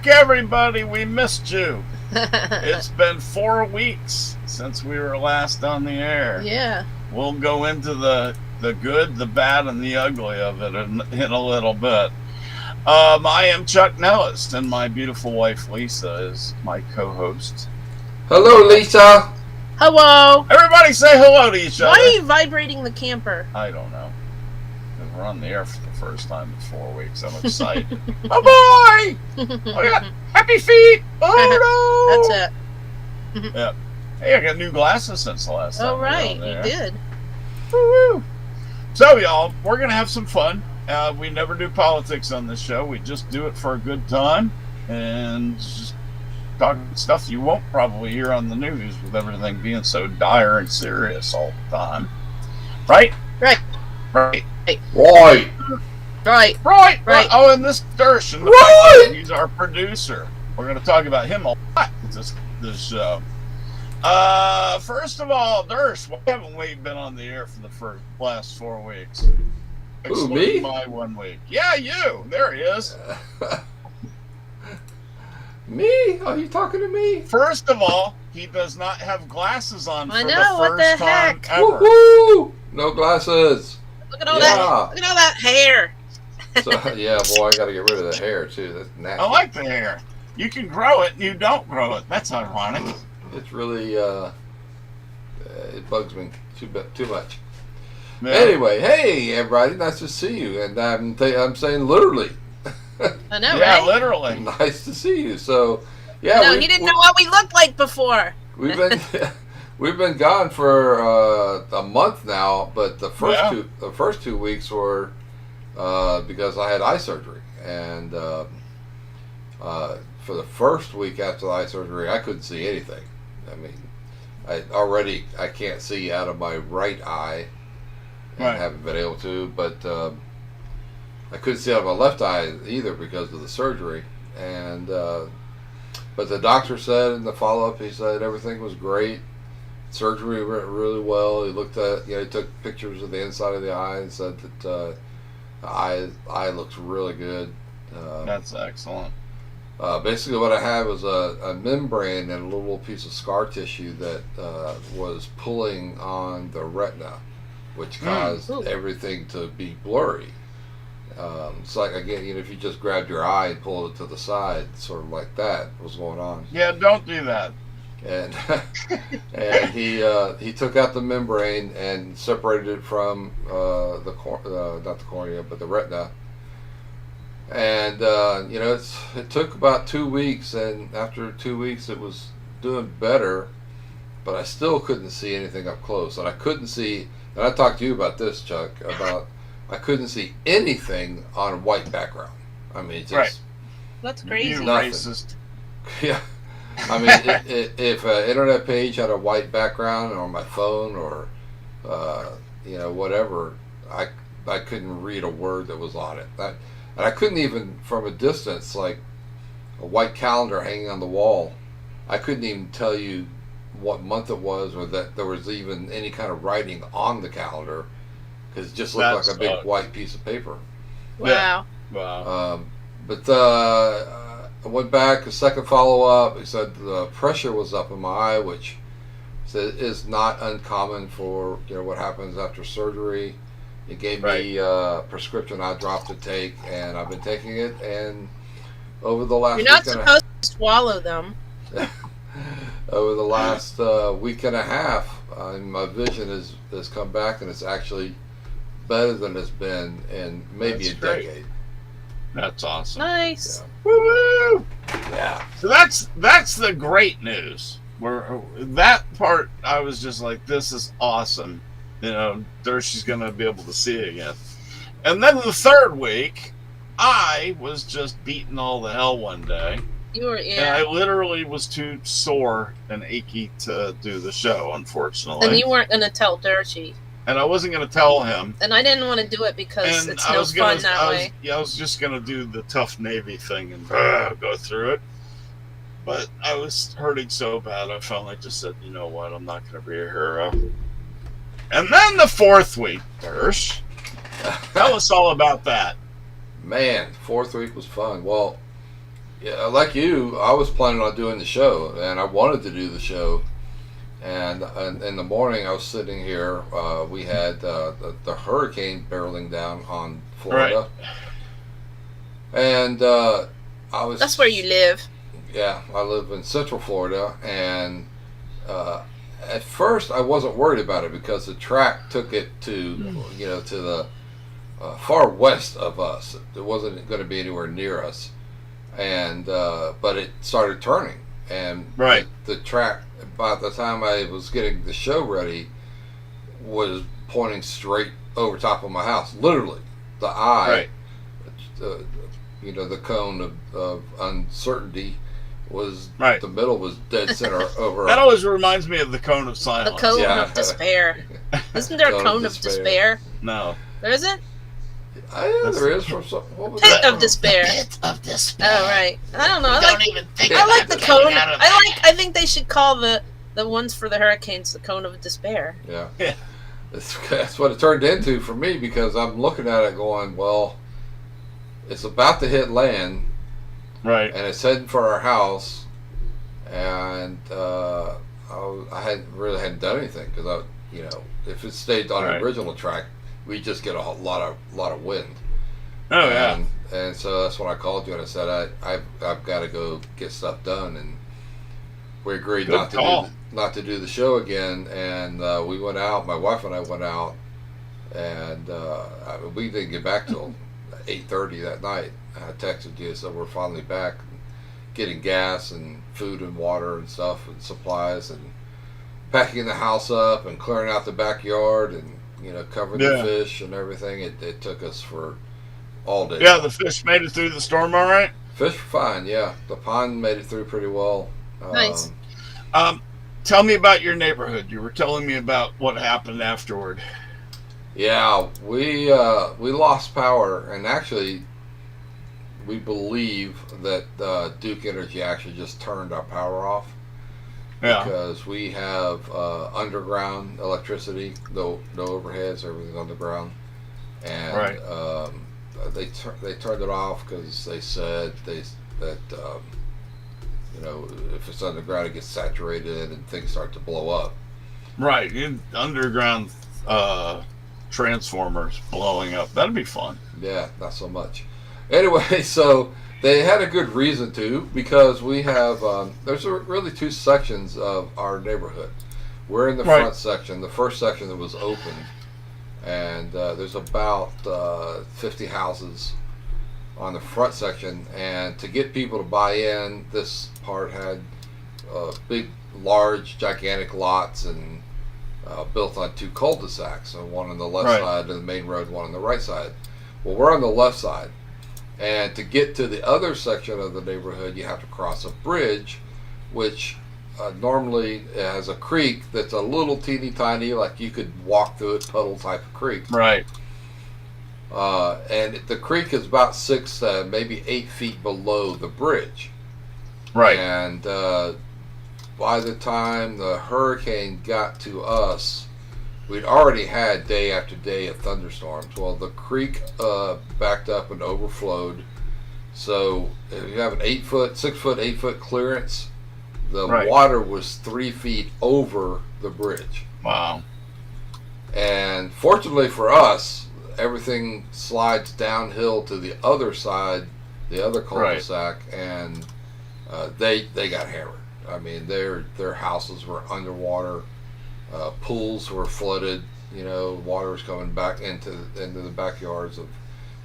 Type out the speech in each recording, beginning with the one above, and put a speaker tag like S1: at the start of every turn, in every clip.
S1: back, everybody. We missed you. It's been 4 weeks since we were last on the air.
S2: Yeah.
S1: We'll go into the good, the bad, and the ugly of it in a little bit. I am Chuck Nellis, and my beautiful wife Lisa is my co-host.
S3: Hello, Lisa.
S2: Hello.
S1: Everybody say hello to each other.
S2: Why are you vibrating the camper?
S1: I don't know. We're on the air for the first time in 4 weeks. I'm excited. Oh boy! I got happy feet. Oh
S2: no! That's
S1: it. Yeah. Hey, I got new glasses since the last time.
S2: Oh right, you did.
S1: Woo-hoo. So y'all, we're gonna have some fun. We never do politics on this show. We just do it for a good time and just talk stuff you won't probably hear on the news with everything being so dire and serious all the time. Right?
S2: Right.
S1: Right.
S3: Right.
S2: Right.
S1: Right.
S2: Right.
S1: Oh, and this Dersh, and
S3: Right.
S1: he's our producer. We're going to talk about him a lot this show. First of all, Dersh, why haven't we been on the air for the last 4 weeks?
S3: Who, me?
S1: My 1 week. Yeah, you. There he is.
S3: Me? Are you talking to me?
S1: First of all, he does not have glasses on for the
S2: what
S1: first
S2: the
S1: time
S2: heck?
S1: ever.
S3: Woohoo! No glasses.
S2: Look at all that. Look at all that hair.
S3: So, yeah, boy, I got to get rid of the hair too. That's nasty.
S1: I like the hair. You can grow it and you don't grow it. That's ironic.
S3: It's really it bugs me too much.
S1: Yeah.
S3: Anyway, hey everybody, nice to see you, and I'm saying literally.
S2: I know,
S1: Yeah,
S2: right?
S1: literally.
S3: Nice to see you. So, yeah.
S2: No, he didn't know what we looked like before.
S3: We've been gone for a month now, but the first 2 weeks were because I had eye surgery, and for the first week after the eye surgery, I couldn't see anything. I mean, I can't see out of my right eye, and
S1: Right.
S3: haven't been able to, but I couldn't see out of my left eye either because of the surgery, and but the doctor said in the follow-up, he said everything was great. Surgery went really well. He looked at, he took pictures of the inside of the eye and said that the eye looks really good.
S1: That's excellent.
S3: Basically, what I had was a membrane and a little piece of scar tissue that was pulling on the retina, which caused everything to be blurry. It's like, again, if you just grabbed your eye and pulled it to the side, sort of like that was going on.
S1: Yeah, don't do that.
S3: And and he took out the membrane and separated it from not the cornea, but the retina. And it took about 2 weeks, and after 2 weeks, it was doing better, but I still couldn't see anything up close, and I couldn't see. And I talked to you about this, Chuck, about I couldn't see anything on a white background. I mean, just
S1: Right.
S2: That's crazy.
S1: You
S3: Nothing.
S1: racist.
S3: Yeah. I mean, if an internet page had a white background on my phone or, whatever, I couldn't read a word that was on it. And I couldn't even, from a distance, like a white calendar hanging on the wall, I couldn't even tell you what month it was or that there was even any kind of writing on the calendar, because it just looked like a big white piece of paper.
S2: Wow.
S1: Wow.
S3: But I went back a second follow-up. He said the pressure was up in my eye, which is not uncommon for what happens after surgery. He gave me a prescription eye drop to take, and I've been taking it. And over the last
S2: You're not supposed to swallow them.
S3: over the last week and a half, my vision has come back, and it's actually better than it's been in maybe a decade.
S1: That's awesome.
S2: Nice.
S3: Yeah.
S1: Woo-hoo!
S3: Yeah.
S1: So that's the great news. Where that part, I was just like, this is awesome. Dersh's going to be able to see again. And then the third week, I was just beaten all the hell one day.
S2: You were,
S1: And I literally was too sore and achy to do the show, unfortunately.
S2: And you weren't going to tell Dershie.
S1: And I wasn't going to tell him.
S2: And I didn't want to do it because it's no fun that way.
S1: I was just going to do the tough Navy thing and go through it. But I was hurting so bad, I finally just said, you know what, I'm not going to be a hero. And then the fourth week, Dersh, tell us all about that.
S3: Man, fourth week was fun. Well, Yeah, like you, I was planning on doing the show, and I wanted to do the show. And in the morning, I was sitting here. We had the hurricane barreling down on Florida, and I was.
S2: That's where you live.
S3: Yeah, I live in Central Florida, and at first I wasn't worried about it because the track took it to to the far west of us. It wasn't going to be anywhere near us, and but it started turning, and the track, by the time I was getting the show ready, was pointing straight over top of my house. Literally, the eye, the cone of uncertainty was the middle was dead center over.
S1: That always reminds me of the cone of silence.
S2: The cone of despair. Isn't there a cone of despair?
S1: No.
S2: There isn't?
S3: Yeah, there is. From some,
S2: Pit of despair.
S4: Pit of despair.
S2: Oh, right. I don't know. I
S4: like
S2: the cone. I think they should call the ones for the hurricanes the cone of despair.
S3: Yeah. That's what it turned into for me, because I'm looking at it going, well, it's about to hit land.
S1: Right.
S3: And it's heading for our house, and I hadn't done anything, because if it stayed on the original track, we just get a lot of wind.
S1: Oh yeah.
S3: And so that's when I called you and I said I've got to go get stuff done, and we agreed not to do the show again, and we went out. My wife and I went out, and we didn't get back till 8:30 that night. I texted you, so we're finally back, getting gas and food and water and stuff and supplies, and packing the house up and clearing out the backyard, and covering the fish and everything. It took us for all day.
S1: Yeah, the fish made it through the storm all right?
S3: Fish were fine, yeah. The pond made it through pretty well.
S2: Nice.
S1: Tell me about your neighborhood. You were telling me about what happened afterward.
S3: Yeah, we lost power, and actually we believe that Duke Energy actually just turned our power off.
S1: Yeah.
S3: Because we have underground electricity, no overheads, everything's underground, and they turned it off because they said that if it's underground, it gets saturated and things start to blow up. Right,
S1: underground transformers blowing up. That'd be fun.
S3: Yeah, not so much. Anyway, so they had a good reason to, because we have there's really two sections of our neighborhood. We're in the front section, the first section that was open, and there's about 50 houses on the front section. And to get people to buy in, this part had big, large, gigantic lots, and built on two cul-de-sacs, so one on the left side of the main road, one on the right side. Well, we're on the left side. And to get to the other section of the neighborhood, you have to cross a bridge, which normally has a creek that's a little teeny tiny, like you could walk through it, puddle type of creek.
S1: Right.
S3: And the creek is about 6, maybe 8 feet below the bridge.
S1: Right.
S3: And by the time the hurricane got to us, we'd already had day after day of thunderstorms. Well, the creek backed up and overflowed. So if you have an 8 foot, 6 foot, 8 foot clearance, the water was 3 feet over the bridge.
S1: Wow.
S3: And fortunately for us, everything slides downhill to the other side, the other cul-de-sac, and they got hammered. I mean, their houses were underwater. Pools were flooded. Water was coming back into the backyards of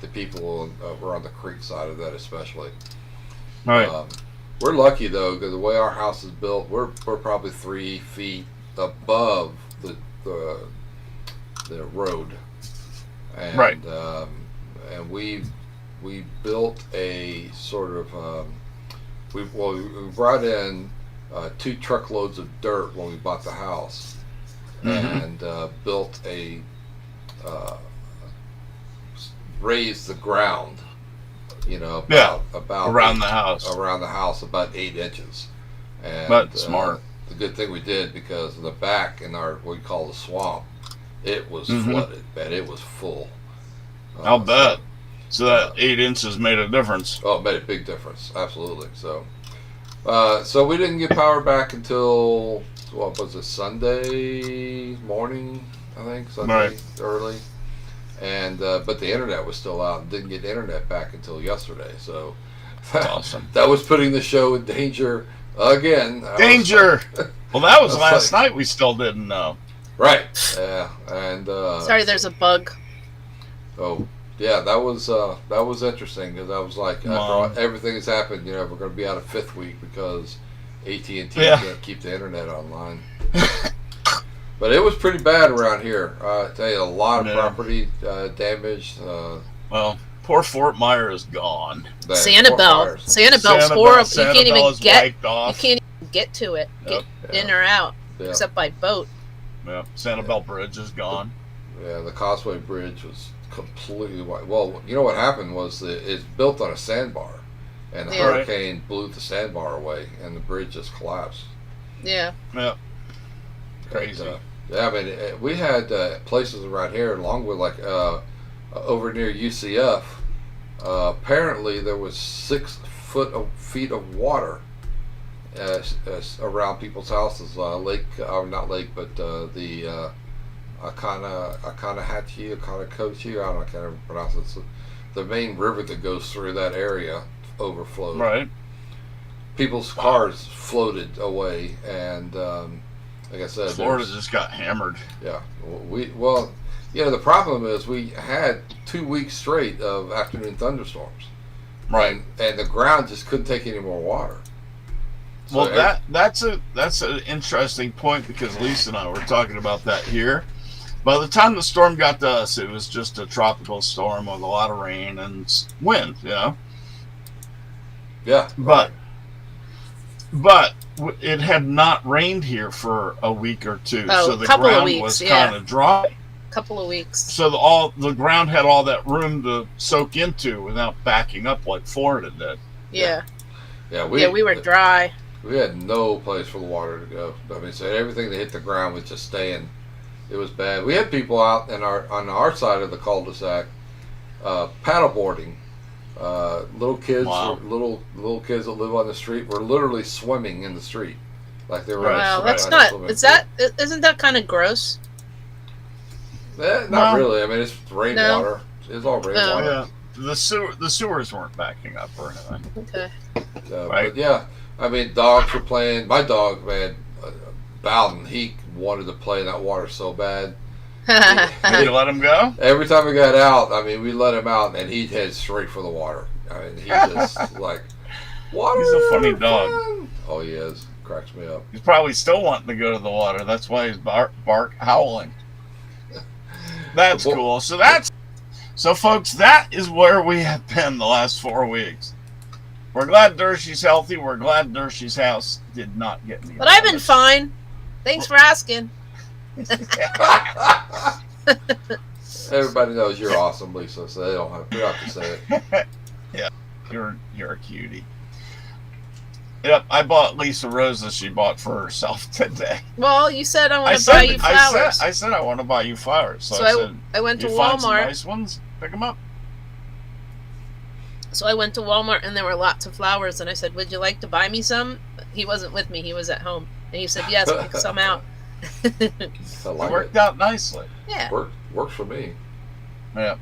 S3: the people were on the creek side of that, especially.
S1: Right.
S3: We're lucky though, because the way our house is built, we're probably 3 feet above the road, and and we built a sort of we brought in 2 truckloads of dirt when we bought the house. And built raised the ground, about
S1: around the house
S3: about 8 inches. And
S1: that's smart.
S3: The good thing we did, because in the back, in our what we call the swamp, it was flooded, man. It was full.
S1: I'll bet. So that 8 inches made a difference.
S3: Oh, it made a big difference. Absolutely. So, so we didn't get power back until, what was it, Sunday morning, I think, Sunday early. And but the internet was still out and didn't get internet back until yesterday. So
S1: Awesome.
S3: that was putting the show in danger again.
S1: Danger! Well, that was last
S3: like,
S1: night. We still didn't know.
S3: Right. Yeah. And
S2: Sorry, there's a bug.
S3: oh yeah, that was interesting because I was like, after everything that's happened, we're going to be out of 5th week because AT&T can't keep the internet online. But it was pretty bad around here. I tell you, a lot of property damaged.
S1: Well, poor Fort Myers is gone.
S2: Sanibel's horrible.
S1: Sanibel
S2: You can't even
S1: is wiped off.
S2: You can't even get to it. Get in or out, except by boat.
S1: Yeah, Sanibel Bridge is gone.
S3: Yeah, the Causeway Bridge was completely wiped. Well, you know what happened was it's built on a sandbar, and the hurricane blew the sandbar away, and the bridge just collapsed.
S2: Yeah.
S1: Yeah. Crazy.
S3: Yeah, I mean, we had places around here, along with like over near UCF. Apparently, there was 6 feet of water around people's houses. Lake, not lake, but the Akanahachi, Akanakochi. I can't even pronounce it. So the main river that goes through that area overflowed.
S1: Right.
S3: People's cars floated away, and like I said,
S1: Florida just got hammered.
S3: Yeah, the problem is we had 2 weeks straight of afternoon thunderstorms,
S1: right?
S3: And the ground just couldn't take any more water. So
S1: well, that's an interesting point because Lisa and I were talking about that here. By the time the storm got to us, it was just a tropical storm with a lot of rain and wind. Yeah, but it had not rained here for a week or two, so the ground was kind of dry.
S2: Couple of weeks.
S1: So the ground had all that room to soak into without backing up like Florida did.
S2: Yeah.
S3: We
S2: were dry.
S3: We had no place for the water to go. I mean, so everything that hit the ground was just staying. It was bad. We had people out on our side of the cul-de-sac paddleboarding. Little kids, little kids that live on the street were literally swimming in the street, like they were.
S2: Wow, that's not. Isn't that kind of gross?
S3: Not really. I mean, it's rainwater. It's all rainwater.
S1: Yeah. The sewers weren't backing up or anything.
S2: Okay.
S1: Right.
S3: But yeah, I mean, dogs were playing. My dog, man, Bowden, he wanted to play in that water so bad.
S1: Did you let him go?
S3: Every time we got out, I mean, we let him out, and he'd head straight for the water. I mean, he just like, water.
S1: He's a funny dog.
S3: Oh, he is. Cracks me up.
S1: He's probably still wanting to go to the water. That's why he's bark howling. That's cool. So folks, that is where we have been the last 4 weeks. We're glad Dershie's healthy. We're glad Dershie's house did not get me.
S2: But I've been fine. Thanks for asking.
S3: Everybody knows you're awesome, Lisa, so they don't have to say it.
S1: Yeah, you're a cutie. Yep, I bought Lisa roses she bought for herself today.
S2: Well, you said I want to buy you flowers.
S1: I said I want to buy you flowers. So
S2: I said, I went to
S1: Walmart.
S2: Find some
S1: nice ones, pick them up.
S2: So I went to Walmart and there were lots of flowers, and I said, "Would you like to buy me some?" He wasn't with me; he was at home, and he said, "Yes, pick some out."
S3: It
S1: worked out nicely.
S2: Yeah,
S3: works for me.
S1: Yeah.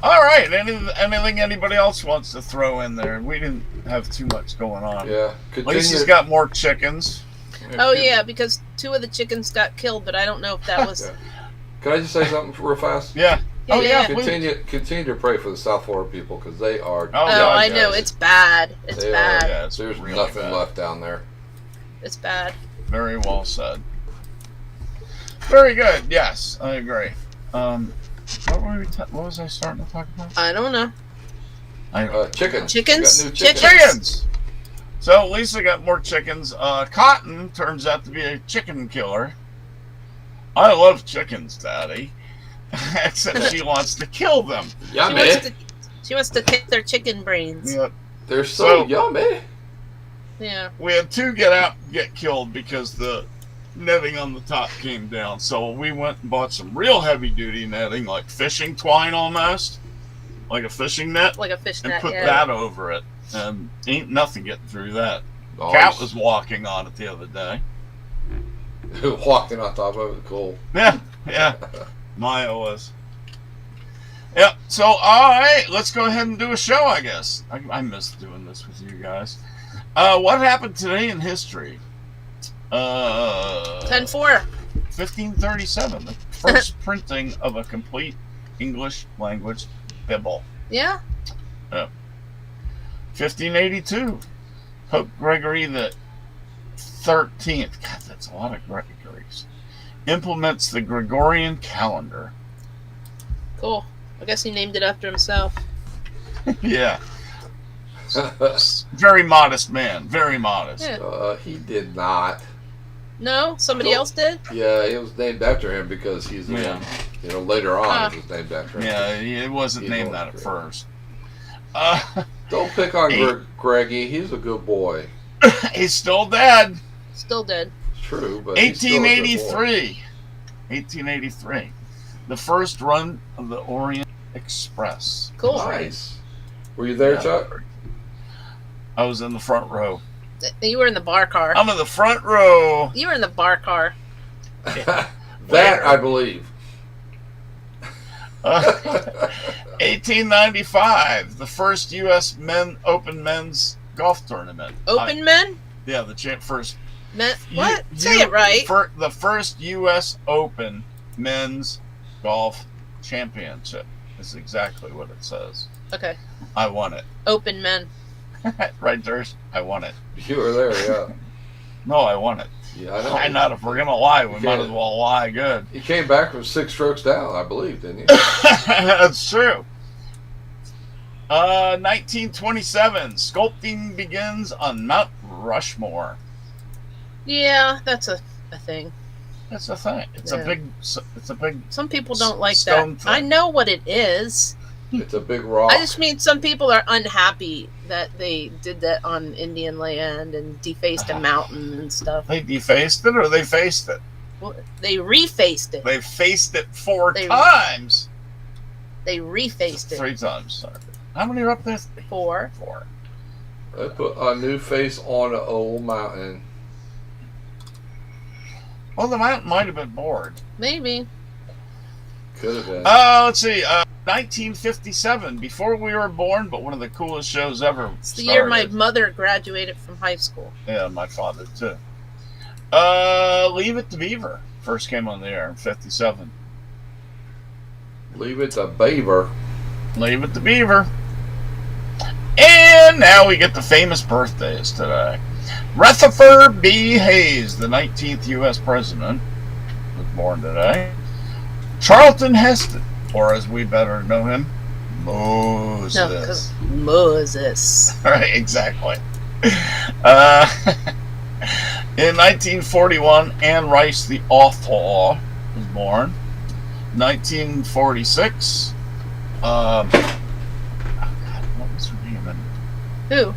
S1: All right. Anything anybody else wants to throw in there? We didn't have too much going on.
S3: Yeah.
S1: Lisa's got more chickens.
S2: Oh yeah, because 2 of the chickens got killed, but I don't know if that was.
S3: Can I just say something real fast?
S1: Yeah.
S2: Yeah.
S3: Continue to pray for the South Florida people because they are.
S2: I know it's bad. It's bad.
S1: Yeah,
S3: there's
S1: really
S3: nothing
S1: bad.
S3: left down there.
S2: It's bad.
S1: Very well said. Very good. Yes, I agree. What was I starting to talk about?
S2: I don't know.
S3: Chickens.
S1: Chickens. So Lisa got more chickens. Cotton turns out to be a chicken killer. I love chickens, Daddy. Except she wants to kill them.
S3: Yummy.
S2: She wants to take their chicken brains.
S1: Yep.
S3: They're so yummy.
S2: Yeah.
S1: We had 2 get killed because the netting on the top came down. So we went and bought some real heavy duty netting, like fishing twine almost. like a fishing net,
S2: like a fish
S1: and
S2: net.
S1: put
S2: Yeah.
S1: that over it. And ain't nothing getting through that.
S3: Nice.
S1: Cat was walking on it the other day.
S3: walking on top of it. Cool.
S1: Yeah. Maya was. Yeah, so all right, let's go ahead and do a show, I guess. I miss doing this with you guys. What happened today in history?
S2: 10-4.
S1: 1537, the first printing of a complete English language Bible.
S2: Yeah.
S1: 1582, Pope Gregory the 13th. God, that's a lot of Gregories. Implements the Gregorian calendar.
S2: Cool. I guess he named it after himself.
S1: Yeah. Very modest man. Very modest.
S2: Yeah.
S3: He did not.
S2: No, somebody else did.
S3: Yeah, it was named after him because he's the
S1: Yeah.
S3: one. You know, later on it was named after him.
S1: Yeah, it wasn't
S3: He's
S1: named
S3: old,
S1: that at
S3: yeah.
S1: first.
S3: Don't pick on Greggy. He's a good boy.
S1: He's still dead.
S2: Still dead.
S3: It's true, but he's still a good boy.
S1: 1883. The first run of the Orient Express.
S2: Cool.
S3: Nice. Were you there,
S1: Yeah.
S3: Chuck?
S1: I was in the front row.
S2: You were in the bar car.
S1: I'm in the front row.
S2: You were in the bar car.
S3: That I believe.
S1: 1895. The first U.S. Open men's golf tournament.
S2: Open men?
S1: Yeah, the first.
S2: Men? What? Say it right.
S1: The first U.S. Open men's golf championship is exactly what it says.
S2: Okay.
S1: I won it.
S2: Open men.
S1: Right, Durst? I won it.
S3: You were there, yeah.
S1: No, I won it.
S3: Yeah, I know.
S1: Why not? If we're going to lie, we
S3: You
S1: might
S3: can't.
S1: as well lie good.
S3: He came back from 6 strokes down, I believe, didn't he?
S1: That's true. 1927. Sculpting begins on Mount Rushmore.
S2: Yeah, that's a thing.
S1: That's a thing. It's a
S2: Yeah.
S1: big.
S2: Some people don't like
S1: Stone
S2: that.
S1: thing.
S2: I know what it is.
S3: It's a big rock.
S2: I just mean some people are unhappy that they did that on Indian land and defaced a mountain and stuff.
S1: They defaced it or they faced it?
S2: Well, they refaced it.
S1: They faced it 4
S2: They-
S1: times.
S2: They refaced it.
S1: 3 times. Sorry. How many are up there?
S2: 4.
S1: 4.
S3: They put a new face on an old mountain.
S1: Well, the mountain might have been bored.
S2: Maybe.
S3: Could have been.
S1: Let's see. 1957. Before we were born, but one of the coolest shows ever.
S2: It's the year my
S1: started.
S2: mother graduated from high school.
S1: Yeah, my father too. Leave It to Beaver first came on the air in 57.
S3: Leave it to Beaver.
S1: Leave It to Beaver. And now we get the famous birthdays today. Rutherford B. Hayes, the 19th U.S. president, was born today. Charlton Heston, or as we better know him, Moses.
S2: No, because Moses.
S1: Right, exactly. In 1941, Anne Rice the author was born. 1946, oh God, what was her name?
S2: Who?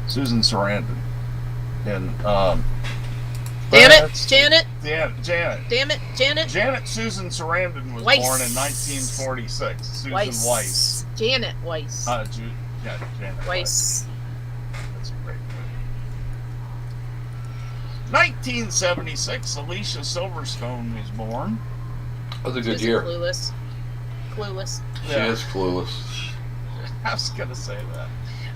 S1: Susan Sarandon. And
S2: Damn it,
S1: that's-
S2: Janet.
S1: Yeah, Janet.
S2: Damn it, Janet.
S1: Janet Susan Sarandon was
S2: Weiss.
S1: born in 1946. Susan Weiss.
S2: Janet Weiss.
S1: Yeah, Janet
S2: Weiss.
S1: That's a great movie. 1976, Alicia Silverstone was born.
S3: That was a
S2: She
S3: good
S2: was
S3: year.
S2: Clueless. Clueless.
S3: She is clueless.
S1: I was going to say that.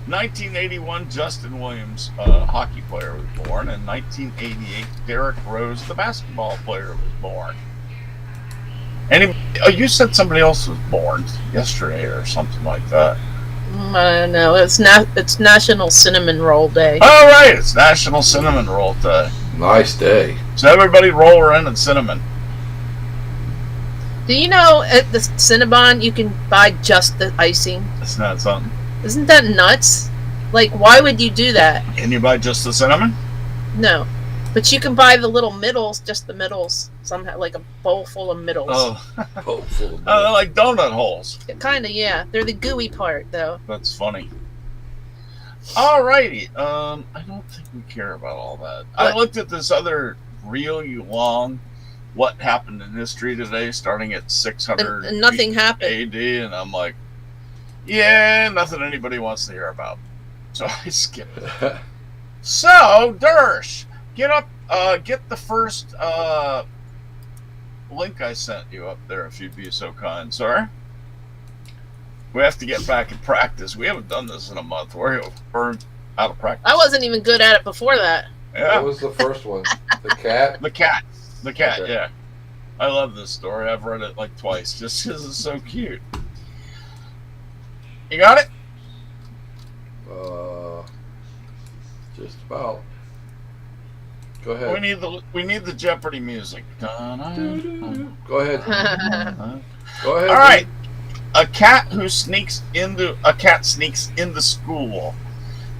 S1: 1981, Justin Williams, hockey player, was born. In 1988, Derrick Rose, the basketball player, was born. You said somebody else was born yesterday or something like that.
S2: I don't know. It's National Cinnamon Roll Day.
S1: All right, it's National Cinnamon Roll Day.
S3: Nice day.
S1: So everybody roll around in cinnamon.
S2: Do you know at the Cinnabon you can buy just the icing?
S1: It's not something.
S2: Isn't that nuts? Like, why would you do that?
S1: Can you buy just the cinnamon?
S2: No. But you can buy the little middles, just the middles. Somehow, like a bowl full of middles.
S1: Oh,
S3: Hopeful.
S1: they're like donut holes.
S2: Kind of, yeah. They're the gooey part, though.
S1: That's funny. Alrighty. I don't think we care about all that. I
S2: What?
S1: looked at this other really long what happened in history today, starting at 600
S2: And nothing happened.
S1: AD, and I'm like, Yeah, nothing anybody wants to hear about. So I skip it. So, Dersh, get the first link I sent you up there if you'd be so kind, sir. We have to get back in practice. We haven't done this in a month. We're out of practice.
S2: I wasn't even good at it before that.
S1: Yeah.
S3: What was the first one? The cat?
S1: The cat. The cat,
S3: Okay.
S1: yeah. I love this story. I've read it like twice just because it's so cute. You got it?
S3: Just about. Go ahead.
S1: We need the Jeopardy music. Dun-dun-dun.
S3: Go ahead.
S1: All
S3: Go ahead.
S1: right. A cat sneaks into school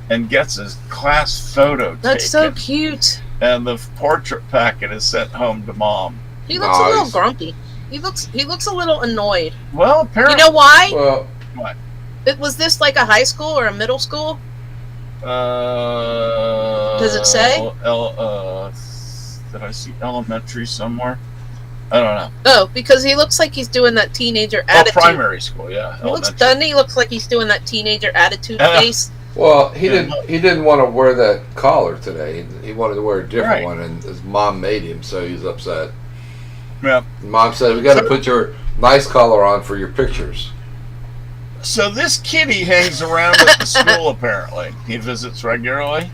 S1: and gets his class photo
S2: That's so
S1: taken,
S2: cute.
S1: and the portrait packet is sent home to mom.
S2: He looks a little
S3: Nice.
S2: grumpy. He looks a little annoyed.
S1: Well,
S2: You
S1: apparently,
S2: know why?
S3: Well,
S2: Was this like a high school or a middle school?
S1: Does
S2: it say?
S1: Did I see elementary somewhere? I don't know.
S2: Oh, because he looks like he's doing that teenager
S1: Oh,
S2: attitude.
S1: primary school, yeah.
S2: He looks
S1: elementary.
S2: done. He looks like he's doing that teenager attitude face.
S3: well, he didn't want to wear that collar today. He wanted to wear a different
S1: Right.
S3: one, and his mom made him, so he's upset.
S1: Yeah.
S3: Mom said, "We got to put your nice collar on for your pictures."
S1: So this kitty hangs around at the school. Apparently, he visits regularly.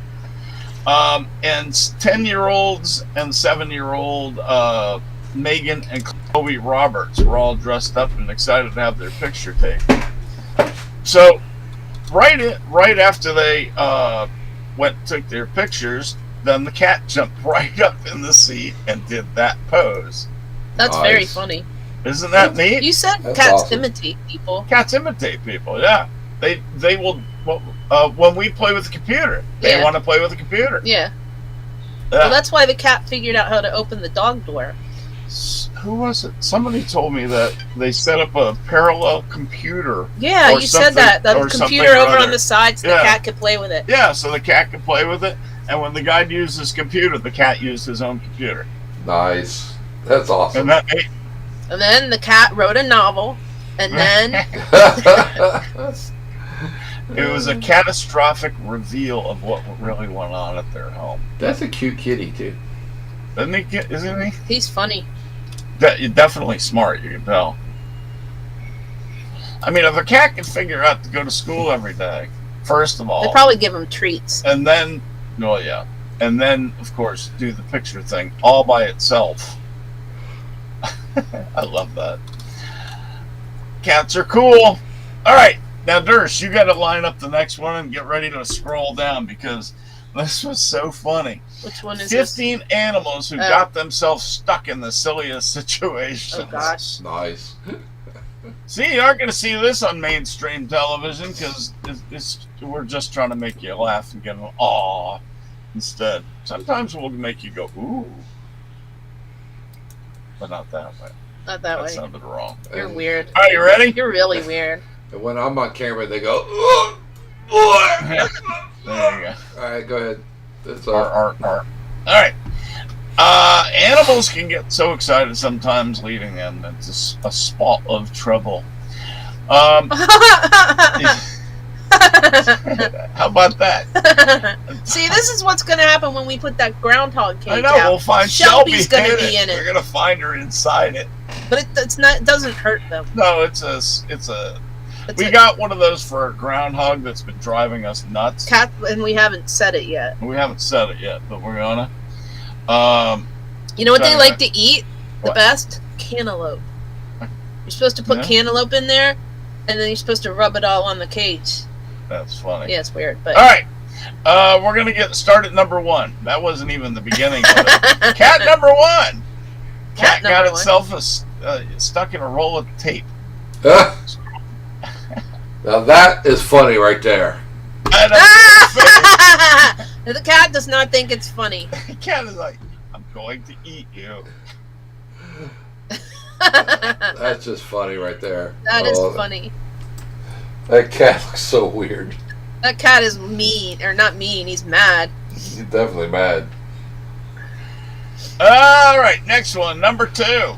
S1: And 10-year-olds and 7-year-old Megan and Chloe Roberts were all dressed up and excited to have their picture taken. So, right after they went and took their pictures, then the cat jumped right up in the seat and did that pose.
S2: That's
S3: Nice.
S2: very funny.
S1: Isn't that neat?
S2: You said
S3: That's
S2: cats
S3: awesome.
S2: imitate people.
S1: Cats imitate people. Yeah, they will. When we play with the computer, they
S2: Yeah.
S1: want to play with the computer.
S2: Yeah.
S1: Yeah.
S2: Well, that's why the cat figured out how to open the dog door.
S1: Who was it? Somebody told me that they set up a parallel computer.
S2: Yeah,
S1: Or
S2: you said
S1: something-
S2: that. The
S1: or something
S2: computer
S1: or
S2: over
S1: other.
S2: on the side so
S1: Yeah.
S2: the cat could play with it.
S1: Yeah, so the cat could play with it, and when the guy used his computer, the cat used his own computer,
S3: Nice. That's awesome.
S1: and that made,
S2: And then the cat wrote a novel, and then
S1: it was a catastrophic reveal of what really went on at their home.
S3: That's a cute kitty too.
S1: Isn't he?
S2: he's funny.
S1: Definitely smart, you can tell. I mean, if a cat can figure out to go to school every day, first of
S2: They
S1: all,
S2: probably give him treats.
S1: and then, well, yeah, and then, of course, do the picture thing all by itself. I love that. Cats are cool. All right, now, Dersh, you got to line up the next one and get ready to scroll down because this was so funny.
S2: Which one is this?
S1: 15 animals who got themselves stuck in the silliest situations.
S2: Oh gosh.
S3: Nice.
S1: See, you aren't going to see this on mainstream television because we're just trying to make you laugh and get an aw instead. Sometimes we'll make you go, ooh. But not that way.
S2: Not that
S1: That
S2: way.
S1: sounded wrong.
S2: You're
S3: And-
S2: weird.
S1: All right, you ready?
S2: You're really weird.
S3: And when I'm on camera, they go, "Ugh, ugh."
S1: There you go.
S3: All right, go ahead. That's
S1: All right. Animals can get so excited sometimes, leading them into a spot of trouble. How about that?
S2: See, this is what's going to happen when we put that groundhog cage
S1: I know.
S2: out.
S1: We'll find
S2: Shelby's
S1: Shelby
S2: gonna be in it.
S1: We're gonna find her inside it.
S2: But it's not. It doesn't hurt them.
S1: No, it's a. We
S2: a
S1: got one of those for a groundhog that's been driving us nuts.
S2: cat, and we haven't said it yet.
S1: We haven't said it yet, but we're gonna.
S2: You know what they
S1: Sorry,
S2: like to eat the
S1: What?
S2: best? Cantaloupe. You're supposed to put
S1: Yeah.
S2: cantaloupe in there, and then you're supposed to rub it all on the cage.
S1: That's funny.
S2: Yeah, it's weird, but
S1: All right. We're gonna get started. Number one. That wasn't even the beginning of it. Cat number one. Cat got
S2: number one.
S1: itself stuck in a roll of tape.
S3: Now that is funny right there.
S1: And
S2: the cat does not think it's funny.
S1: the cat is like, "I'm going to eat you."
S3: That's just funny right there.
S2: That is
S3: Oh,
S2: funny.
S3: That cat looks so weird.
S2: That cat is mean, or not mean. He's mad.
S3: He's definitely mad.
S1: All right, next one, number two.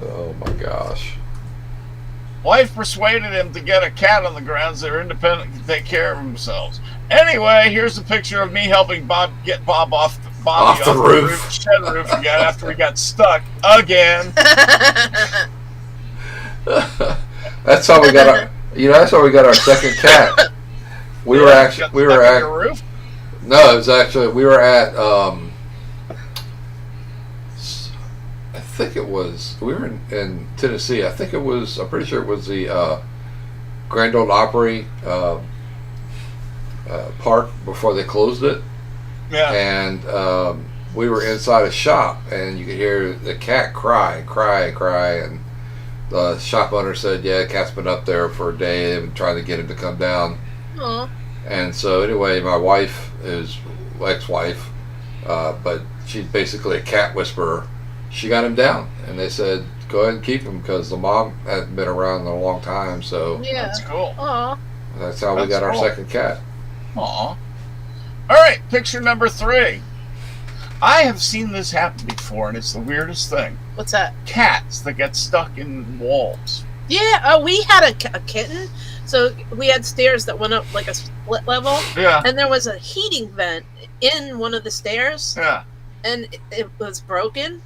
S3: Oh my gosh.
S1: Wife persuaded him to get a cat on the grounds they're independent and can take care of themselves. Anyway, here's a picture of me helping get Bobby off the roof, shed roof again after we got stuck again.
S3: That's how we got our. That's how we got our second cat. We were at.
S1: Roof?
S3: No, it was actually we were at. I think it was we were in Tennessee. I think it was. I'm pretty sure it was the Grand Ole Opry park before they closed it.
S1: Yeah.
S3: And we were inside a shop, and you could hear the cat cry, and the shop owner said, "Yeah, the cat's been up there for a day. They've been trying to get him to come down."
S2: Aw.
S3: And so anyway, my wife, his ex-wife, but she's basically a cat whisperer. She got him down, and they said, "Go ahead and keep him," because the mom hadn't been around in a long time. So
S2: Yeah.
S1: That's cool.
S2: Aw.
S3: that's how we got our
S1: cool.
S3: second cat.
S1: Aw. All right, picture number 3. I have seen this happen before, and it's the weirdest thing.
S2: What's that?
S1: Cats that get stuck in walls.
S2: Yeah, we had a kitten. So we had stairs that went up like a split level,
S1: Yeah.
S2: and there was a heating vent in one of the stairs,
S1: Yeah.
S2: and it was broken,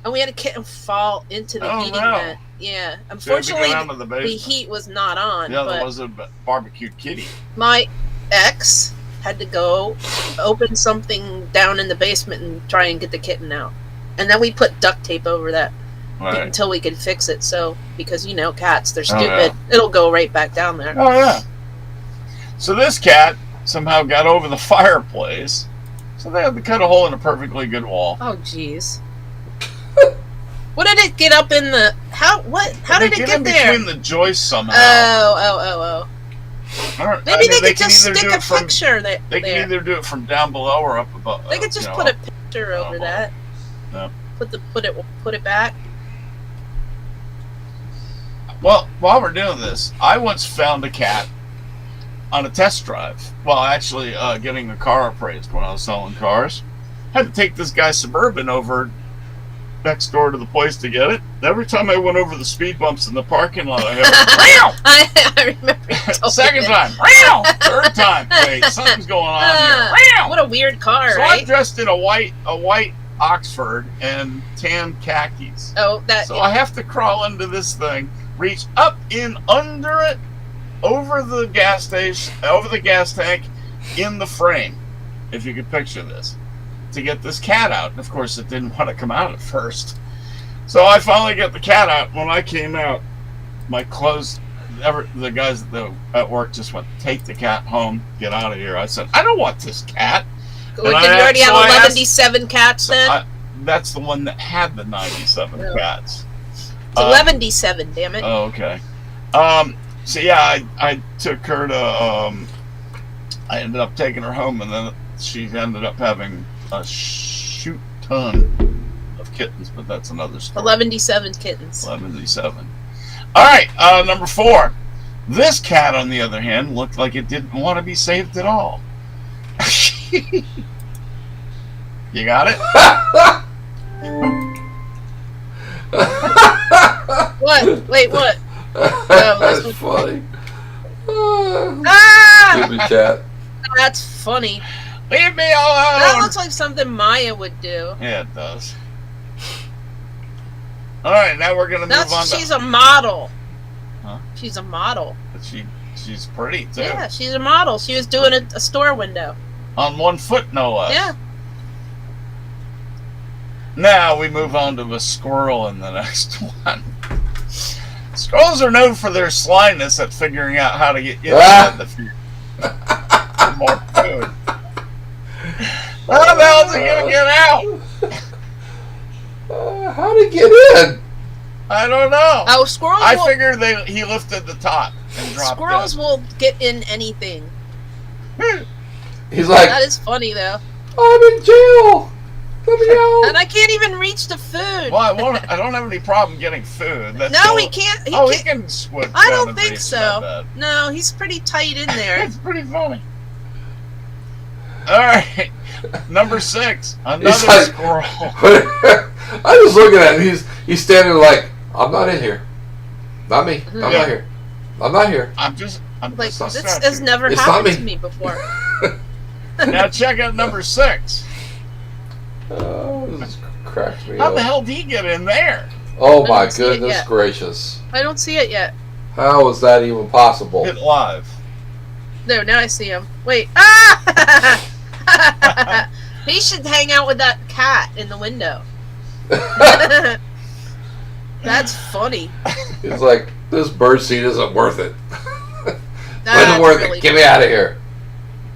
S2: and we had a kitten fall into the
S1: Oh,
S2: heating
S1: no.
S2: vent. Yeah,
S1: So you have to
S2: unfortunately,
S1: go down to the
S2: the
S1: basement.
S2: heat was not on.
S1: Yeah, there
S2: but
S1: was a barbecued kitty.
S2: my ex had to go open something down in the basement and try and get the kitten out, and then we put duct tape over that
S1: Right.
S2: until we could fix it. So because cats, they're
S1: Oh,
S2: stupid. It'll go right back down there.
S1: Oh, yeah. So this cat somehow got over the fireplace, so they had to cut a hole in a perfectly good wall.
S2: Oh, jeez. What did it get up in the? How did it
S1: They
S2: get
S1: in
S2: there?
S1: between the joists somehow.
S2: Oh. Maybe they could just stick a picture there.
S1: They can either do it from down below or up above.
S2: They could just put a picture over that.
S1: Yeah.
S2: Put it back.
S1: Well, while we're doing this, I once found a cat on a test drive. Well, actually, getting the car appraised when I was selling cars. Had to take this guy Suburban over next door to the place to get it. Every time I went over the speed bumps in the parking lot, I had
S2: I remember. you told
S1: second
S2: me.
S1: time, third time. Wait, something's going on here.
S2: What a weird car,
S1: So
S2: right?
S1: I'm dressed in a white Oxford and tan khakis.
S2: Oh, that.
S1: So I have to crawl into this thing, reach up in under it, over the gas station, over the gas tank, in the frame, if you could picture this, to get this cat out. And of course, it didn't want to come out at first. So I finally get the cat out. When I came out, my clothes, the guys at work just went, "Take the cat home, get out of here." I said, "I don't want this cat."
S2: Did you already have 11-7 cats then?
S1: That's the one that had the 97
S2: Yeah.
S1: cats.
S2: It's 11-7, damn it.
S1: Oh, okay. So yeah, I took her to. I ended up taking her home, and then she ended up having a shoot ton of kittens. But that's another story.
S2: 11-7 kittens.
S1: 11-7. All right, number 4. This cat, on the other hand, looked like it didn't want to be saved at all. You got it?
S2: What? Wait, what?
S3: That's funny.
S2: Ah!
S3: Stupid cat.
S1: Oh.
S2: That's funny.
S1: Leave me
S2: That
S1: alone.
S2: looks like something Maya would do.
S1: Yeah, it does. All right, now we're gonna move on.
S2: She's a model.
S1: Huh?
S2: She's a model.
S1: She's pretty too.
S2: Yeah, she's a model. She was doing a store window.
S1: On one foot, no less.
S2: Yeah.
S1: Now we move on to a squirrel in the next one. Squirrels are known for their slyness at figuring out how to get inside the food. More food. How the hell is he gonna get out?
S3: How'd he get in?
S1: I don't know.
S2: Oh, squirrels.
S1: I figured he lifted the top and dropped
S2: Squirrels will get in anything.
S1: it.
S3: He's like,
S2: That is funny though.
S3: I'm in jail. Let me out.
S2: And I can't even reach the food.
S1: Well, I don't have any problem getting food. That's
S2: No,
S1: all-
S2: he can't. He
S1: He
S2: can't.
S1: can swim.
S2: I
S1: down
S2: don't
S1: and
S2: think
S1: reach
S2: so.
S1: that.
S2: No, he's pretty tight in there.
S1: It's pretty funny. All right, number 6, another
S3: He's like-
S1: squirrel.
S3: I'm just looking at him. He's standing like, I'm not in here. Not me. I'm
S1: Yeah.
S3: not here. I'm not here.
S1: I'm
S2: Like,
S1: just
S2: this
S1: distracted.
S2: has never
S3: It's not
S2: happened
S3: me.
S2: to me before.
S1: Now check out number 6.
S3: Oh, this cracks me
S1: How
S3: up.
S1: the hell did he get in there?
S3: Oh
S2: I
S3: my
S2: don't see it
S3: goodness
S2: yet.
S3: gracious.
S2: I don't see it yet.
S3: How is that even possible?
S1: Hit live.
S2: No, now I see him. Wait. Ah! He should hang out with that cat in the window. That's funny.
S3: It's like, this bird seed isn't worth it.
S2: That's
S3: Isn't worth
S2: really
S3: it. Get me out of here.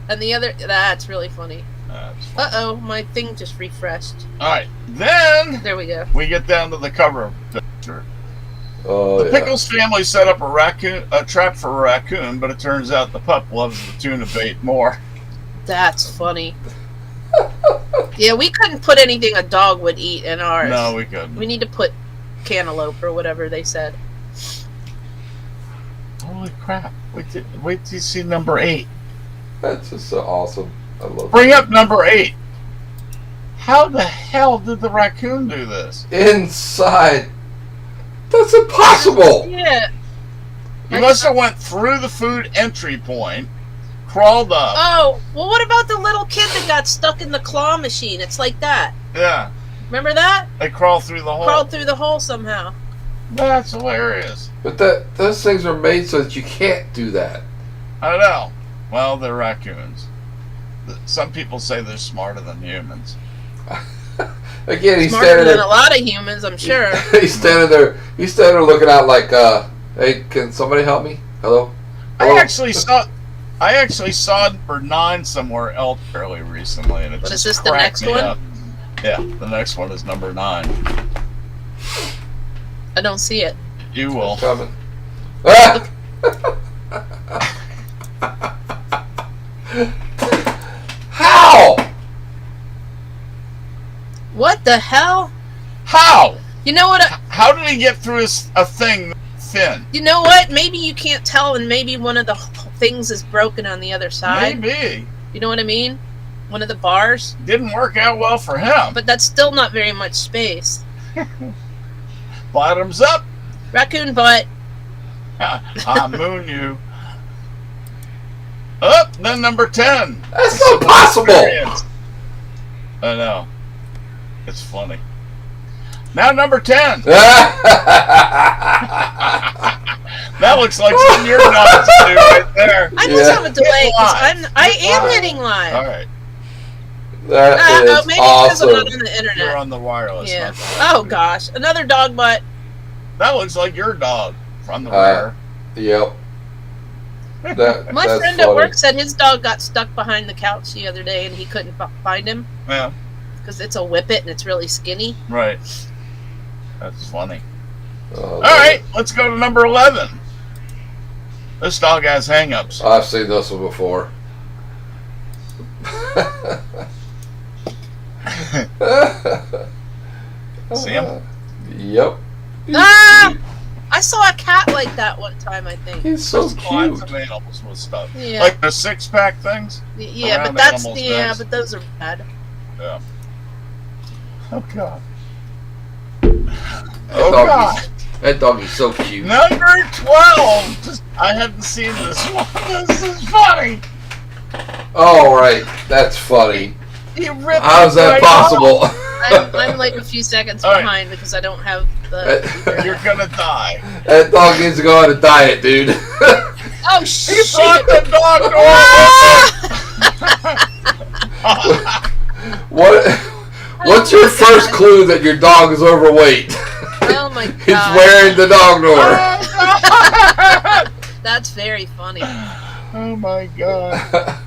S2: And the other, that's really funny.
S1: That's fine.
S2: Uh-oh, my thing just refreshed.
S1: All right. Then
S2: There we go.
S1: we get down to the cover picture.
S3: Oh,
S1: The
S3: yeah.
S1: Pickles family set up a trap for a raccoon, but it turns out the pup loves the tuna bait more.
S2: That's funny. Yeah, we couldn't put anything a dog would eat in ours.
S1: No, we couldn't.
S2: We need to put cantaloupe or whatever they said.
S1: Holy crap! Wait till you see number 8.
S3: That's just so awesome. I love
S1: Bring
S3: it.
S1: up number 8. How the hell did the raccoon do this?
S3: Inside. That's impossible.
S2: Yeah.
S1: He must have went through the food entry point, crawled up.
S2: Oh, well, what about the little kid that got stuck in the claw machine? It's like that.
S1: Yeah,
S2: Remember that?
S1: they crawl through the hole.
S2: Crawled through the hole somehow.
S1: That's hilarious.
S3: But those things are made so that you can't do that.
S1: I know. Well, they're raccoons. Some people say they're smarter than humans.
S3: Again, he's
S2: Smarter
S3: standing
S2: than
S3: there.
S2: a lot of humans, I'm sure.
S3: He's standing there. He's standing there looking out like, hey, can somebody help me? Hello? Hello?
S1: I actually saw number 9 somewhere else fairly recently, and it
S2: But
S1: just
S2: is this the
S1: cracked
S2: next
S1: me
S2: one?
S1: up. Yeah, the next one is number 9.
S2: I don't see it.
S1: You will.
S3: Coming. Ah! How?
S2: What the hell?
S1: How?
S2: You know what?
S1: How did he get through a thing thin?
S2: You know what? Maybe you can't tell, and maybe one of the things is broken on the other side.
S1: Maybe.
S2: You know what I mean? One of the bars.
S1: Didn't work out well for him.
S2: But that's still not very much space.
S1: Bottoms up.
S2: Raccoon butt.
S1: I moon you. Up, then number 10.
S3: That's not possible.
S1: Experience. I know. It's funny. Now number 10. That looks like something you're not to do right there.
S2: I must
S3: Yeah.
S2: have a delay because
S1: Live.
S2: I am
S1: Live.
S2: hitting live.
S1: All right.
S3: That is
S2: Maybe because I'm not
S3: awesome.
S2: on the
S1: You're
S2: internet.
S1: on the wireless.
S2: Yeah.
S1: not the
S2: Oh
S1: wireless.
S2: gosh, another dog butt.
S1: That looks like your dog from the
S3: Uh,
S1: rear.
S3: Yep.
S2: My
S3: That's
S2: friend
S3: funny.
S2: at work said his dog got stuck behind the couch the other day and he couldn't find him
S1: Yeah,
S2: because it's a whippet and it's really skinny.
S1: right. That's funny.
S3: Oh,
S1: All right, let's go to number 11. This dog has hang-ups.
S3: I've seen this one before.
S1: See him?
S3: Yep.
S2: Ah! I saw a cat like that one time, I think.
S3: He's so
S1: There's lots
S3: cute.
S1: of animals with stuff.
S2: Yeah.
S1: Like the six-pack things?
S2: Yeah,
S1: around
S2: but that's
S1: animals'
S2: yeah,
S1: necks.
S2: but those are bad.
S1: Yeah. Oh, God.
S3: That
S1: Oh,
S3: dog
S1: God.
S3: is- That dog is so cute.
S1: Number 12. I hadn't seen this one. This is funny.
S3: All right, that's funny.
S1: He ripped
S3: How's
S1: it
S3: that
S1: right
S3: possible?
S2: I'm like a few seconds
S1: All right.
S2: behind because I don't have the.
S1: off. You're gonna die.
S3: That dog needs to go on a diet, dude.
S2: Oh
S1: He
S2: shit!
S1: brought the dog door.
S3: What's your first clue that your dog is overweight?
S2: Oh my
S3: He's
S2: god!
S3: wearing the dog door.
S2: That's very funny.
S1: Oh my God.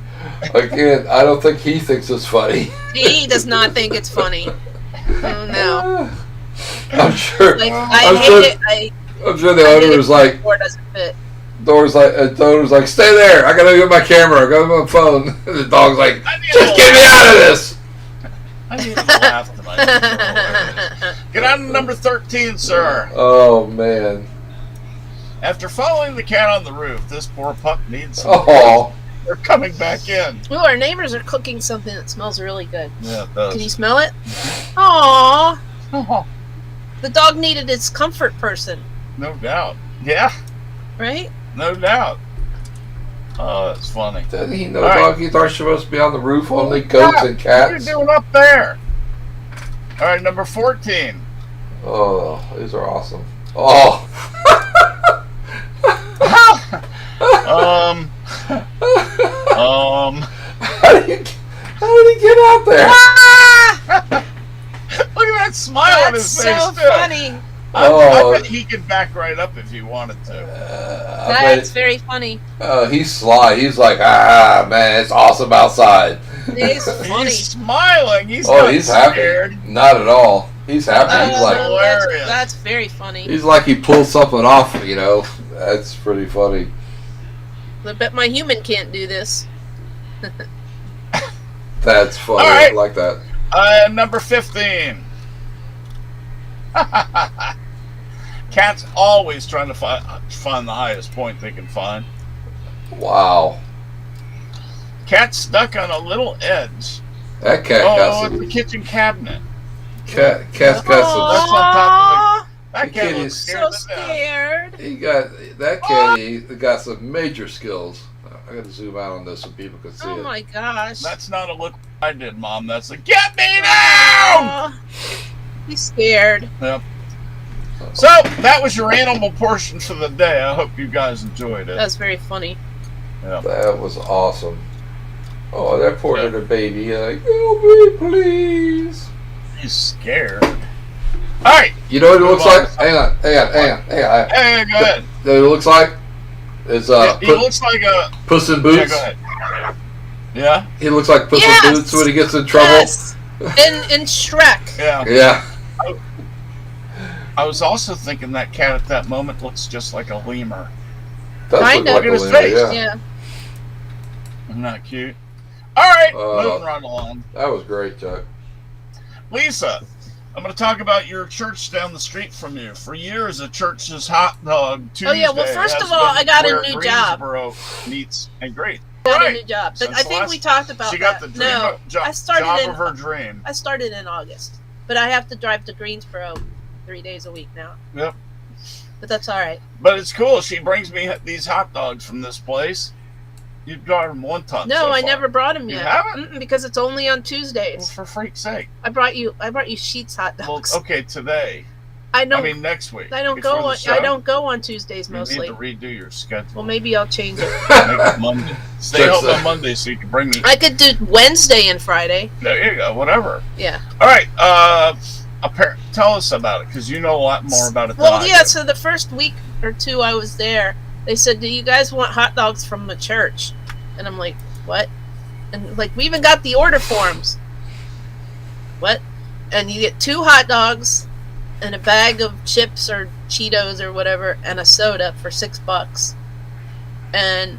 S3: Again, I don't think he thinks it's funny.
S2: He does not think it's funny. Oh no!
S3: I'm sure.
S2: Like
S3: I'm
S2: I hate
S3: sure-
S2: it.
S3: I'm sure the
S2: I hate
S3: owner
S2: it
S3: was
S2: when the
S3: like,
S2: door doesn't fit.
S3: the owner's like, stay there. I gotta get my camera. I gotta get my phone. The dog's like,
S1: I need a
S3: just get me
S1: little-
S3: out of this.
S1: I need to laugh tonight. Get on to number 13, sir.
S3: Oh man.
S1: After following the cat on the roof, this poor pup needs some.
S3: Oh.
S1: They're coming back in.
S2: Ooh, our neighbors are cooking something that smells really good.
S1: Yeah, it
S2: Can you
S1: does.
S2: smell it? Aww.
S1: Oh,
S2: The dog needed its comfort person.
S1: No doubt. Yeah,
S2: right?
S1: no doubt. Oh, that's funny.
S3: Doesn't he know
S1: All right.
S3: doggy are supposed to be on the roof? Only goats and
S1: What are you
S3: cats.
S1: doing up there? All right, number 14.
S3: Oh, these are awesome. Oh.
S1: um,
S3: How did he get out there?
S1: Look at that smile on
S2: That's
S1: his face,
S2: so
S1: too.
S2: funny.
S1: I bet he could back right up if he wanted to.
S2: That's very funny.
S3: He's sly. He's like, man, it's awesome outside.
S2: He's funny.
S1: He's smiling. He's
S3: Oh,
S1: not
S3: he's
S1: scared.
S3: happy. Not at all. He's happy. He's like,
S1: hilarious.
S2: That's very funny.
S3: he's like he pulled something off. You know, that's pretty funny.
S2: I bet my human can't do this.
S3: That's funny.
S1: All right.
S3: I like that.
S1: Number 15. Cats always trying to find the highest point they can find.
S3: Wow,
S1: Cat's stuck on a little edge.
S3: that cat
S1: Oh,
S3: got
S1: it's the
S3: some.
S1: kitchen cabinet.
S3: Cat's got
S1: That's
S3: some.
S1: on top of
S2: Aw,
S1: That
S3: The
S1: cat
S3: kid
S1: looks
S3: is
S1: scared
S2: so
S1: to death.
S2: scared.
S3: He got that cat. He got some major skills. I got to zoom out on this so people can see
S2: Oh
S3: it.
S2: my gosh.
S1: That's not a look I did, Mom. That's a get me down!
S2: Aw, he's scared.
S1: So, that was your animal portion for the day. I hope you guys enjoyed it.
S2: That's very funny.
S3: That was awesome. Oh, that poor little baby. Like, oh, me, please.
S1: He's scared. Alright,
S3: You know what it
S1: Move
S3: looks
S1: on.
S3: like? Hang on.
S1: hey, go ahead.
S3: You know what it looks like? Is
S1: He looks like a...
S3: Puss in
S1: Yeah,
S3: Boots.
S1: go ahead. Yeah?
S3: He looks like Puss
S2: Yes!
S3: in Boots when he gets in trouble.
S2: Yes. In Shrek.
S1: Yeah.
S3: Yeah.
S1: I was also thinking that cat at that moment looks just like a lemur.
S3: Does
S2: Kind
S3: look
S2: of.
S3: like a
S1: Look at his
S3: lemur,
S1: face.
S3: yeah.
S2: Yeah.
S1: Isn't that cute? Alright,
S3: Uh,
S1: moving right along.
S3: That was great, Chuck.
S1: Lisa, I'm going to talk about your church down the street from you. For years, the church's hot dog Tuesday.
S2: Oh, yeah, well, first
S1: has
S2: of all,
S1: been
S2: I got a
S1: where
S2: new job.
S1: Greensboro meets and great.
S2: Got
S1: Right.
S2: a new job. But
S1: Since
S2: I think
S1: last-
S2: we talked about
S1: She
S2: that.
S1: got the dream
S2: No,
S1: job,
S2: I started
S1: job
S2: in-
S1: of her dream.
S2: I started in August. But I have to drive to Greensboro 3 days a week now.
S1: Yep.
S2: But that's all right.
S1: But it's cool. She brings me these hot dogs from this place. You brought them one time.
S2: No,
S1: so
S2: I
S1: far.
S2: never brought them
S1: You
S2: yet.
S1: haven't?
S2: Because it's only on
S1: Well,
S2: Tuesdays.
S1: for freak's sake.
S2: I brought you Sheets hot
S1: Well,
S2: dogs.
S1: okay, today.
S2: I don't.
S1: I mean, next week.
S2: I don't
S1: before
S2: go
S1: the
S2: on.
S1: show.
S2: I don't go on Tuesdays
S1: You
S2: mostly.
S1: need to redo your schedule.
S2: Well, maybe I'll change it.
S1: Make it Monday. Stay
S3: Check
S1: home
S3: that.
S1: on Monday so you can bring me.
S2: I could do Wednesday and Friday.
S1: There you go. Whatever.
S2: Yeah.
S1: All right. Tell us about it because you know a lot more about it. Than
S2: Well,
S1: I
S2: yeah.
S1: do.
S2: So the first week or two I was there, they said, "Do you guys want hot dogs from the church?" And I'm like, "What?" And like, we even got the order forms. What? And you get 2 hot dogs and a bag of chips or Cheetos or whatever and a soda for $6. And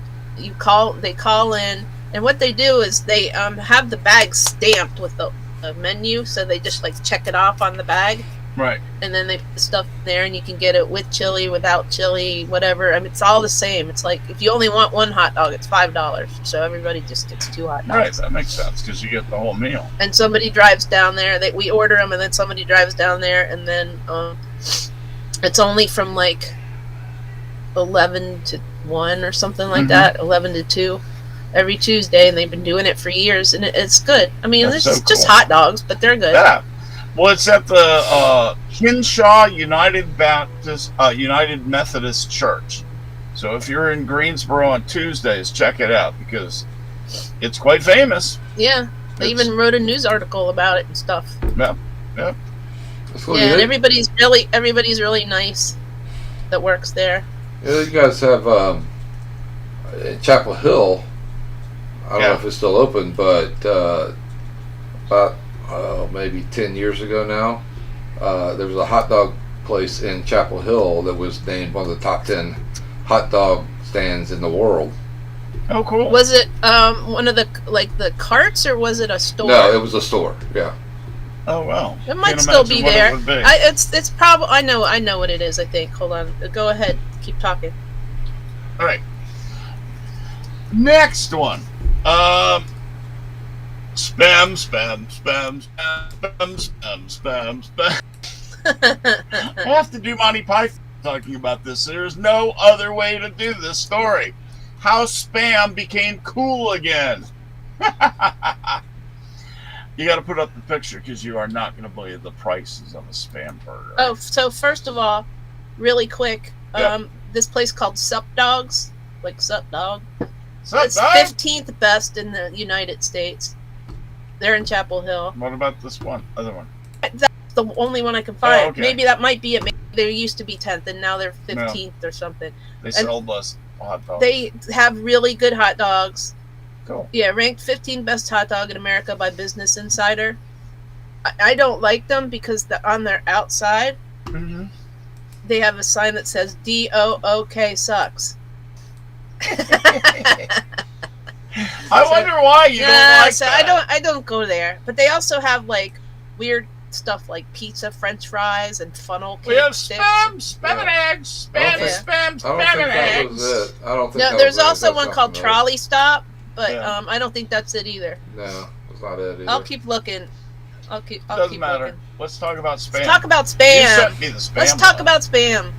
S2: they call in, and what they do is they have the bag stamped with the menu, so they just like check it off on the bag.
S1: Right.
S2: And then they put the stuff there, and you can get it with chili, without chili, whatever. I mean, it's all the same. It's like if you only want 1 hot dog, it's $5. So everybody just gets 2 hot dogs.
S1: Right. That makes sense because you get the whole meal.
S2: And somebody drives down there. We order them, and then somebody drives down there, and then it's only from like 11 to 1 or something like
S1: Mhm.
S2: that, 11 to 2. Every Tuesday, and they've been doing it for years, and it's good. I mean,
S1: That's
S2: it's
S1: so
S2: just
S1: cool.
S2: hot dogs, but they're good.
S1: Yeah. Well, it's at the Hinshaw United Methodist Church. So if you're in Greensboro on Tuesdays, check it out because it's quite famous.
S2: Yeah, they
S1: It's-
S2: even wrote a news article about it and stuff.
S3: That's cool.
S2: Yeah, and
S3: You
S2: everybody's really nice that works there.
S3: you guys have in Chapel Hill. I don't know
S1: Yeah.
S3: if it's still open, but about maybe 10 years ago now, there was a hot dog place in Chapel Hill that was named one of the top 10 hot dog stands in the world.
S1: Oh, cool.
S2: Was it one of the carts, or was it a store?
S3: No, it was a store. Yeah.
S1: Oh, wow.
S2: It might
S1: Can't
S2: still be
S1: imagine what it
S2: there.
S1: would be.
S2: It's probably I know what it is. I think. Hold on. Go ahead. Keep talking.
S1: All right. Next one. Spam. I have to do Monty Python. talking about this. There's no other way to do this story. How Spam became cool again. You got to put up the picture because you are not going to believe the prices of a Spam burger.
S2: Oh, so first of all, really quick,
S1: Yep.
S2: this place called Sup Dogs, like Sup Dog.
S1: Sup,
S2: It's
S1: dog?
S2: 15th best in the United States. They're in Chapel Hill.
S1: What about this one? Other one?
S2: That's the only one I can find.
S1: Oh, okay.
S2: Maybe that might be it. Maybe they used to be 10th and now they're 15th or something.
S1: They sold us hot dogs.
S2: They have really good hot dogs.
S1: Cool.
S2: Yeah, ranked 15th best hot dog in America by Business Insider. I don't like them because on their outside,
S1: Mm-hmm.
S2: they have a sign that says DOOK sucks.
S1: I wonder why you don't like
S2: so
S1: that.
S2: I don't go there. But they also have like weird stuff like pizza, French fries, and funnel cake
S1: We have
S2: sticks.
S1: spam and eggs,
S3: I don't
S1: spam,
S3: think-
S1: spam,
S3: I don't
S1: spam
S3: think
S1: and
S3: that was
S1: eggs.
S3: it. I don't think
S2: No,
S3: that
S2: there's
S3: was it.
S2: also
S3: That's
S2: one
S3: not
S2: called
S3: familiar.
S2: Trolley Stop, but
S1: Yeah.
S2: I don't think that's it either.
S3: No, it's not it either.
S2: I'll keep looking. I'll keep
S1: Doesn't matter.
S2: looking.
S1: Let's talk about spam.
S2: Let's talk about
S1: You
S2: spam.
S1: sent me the spam.
S2: Let's talk
S1: one.
S2: about spam.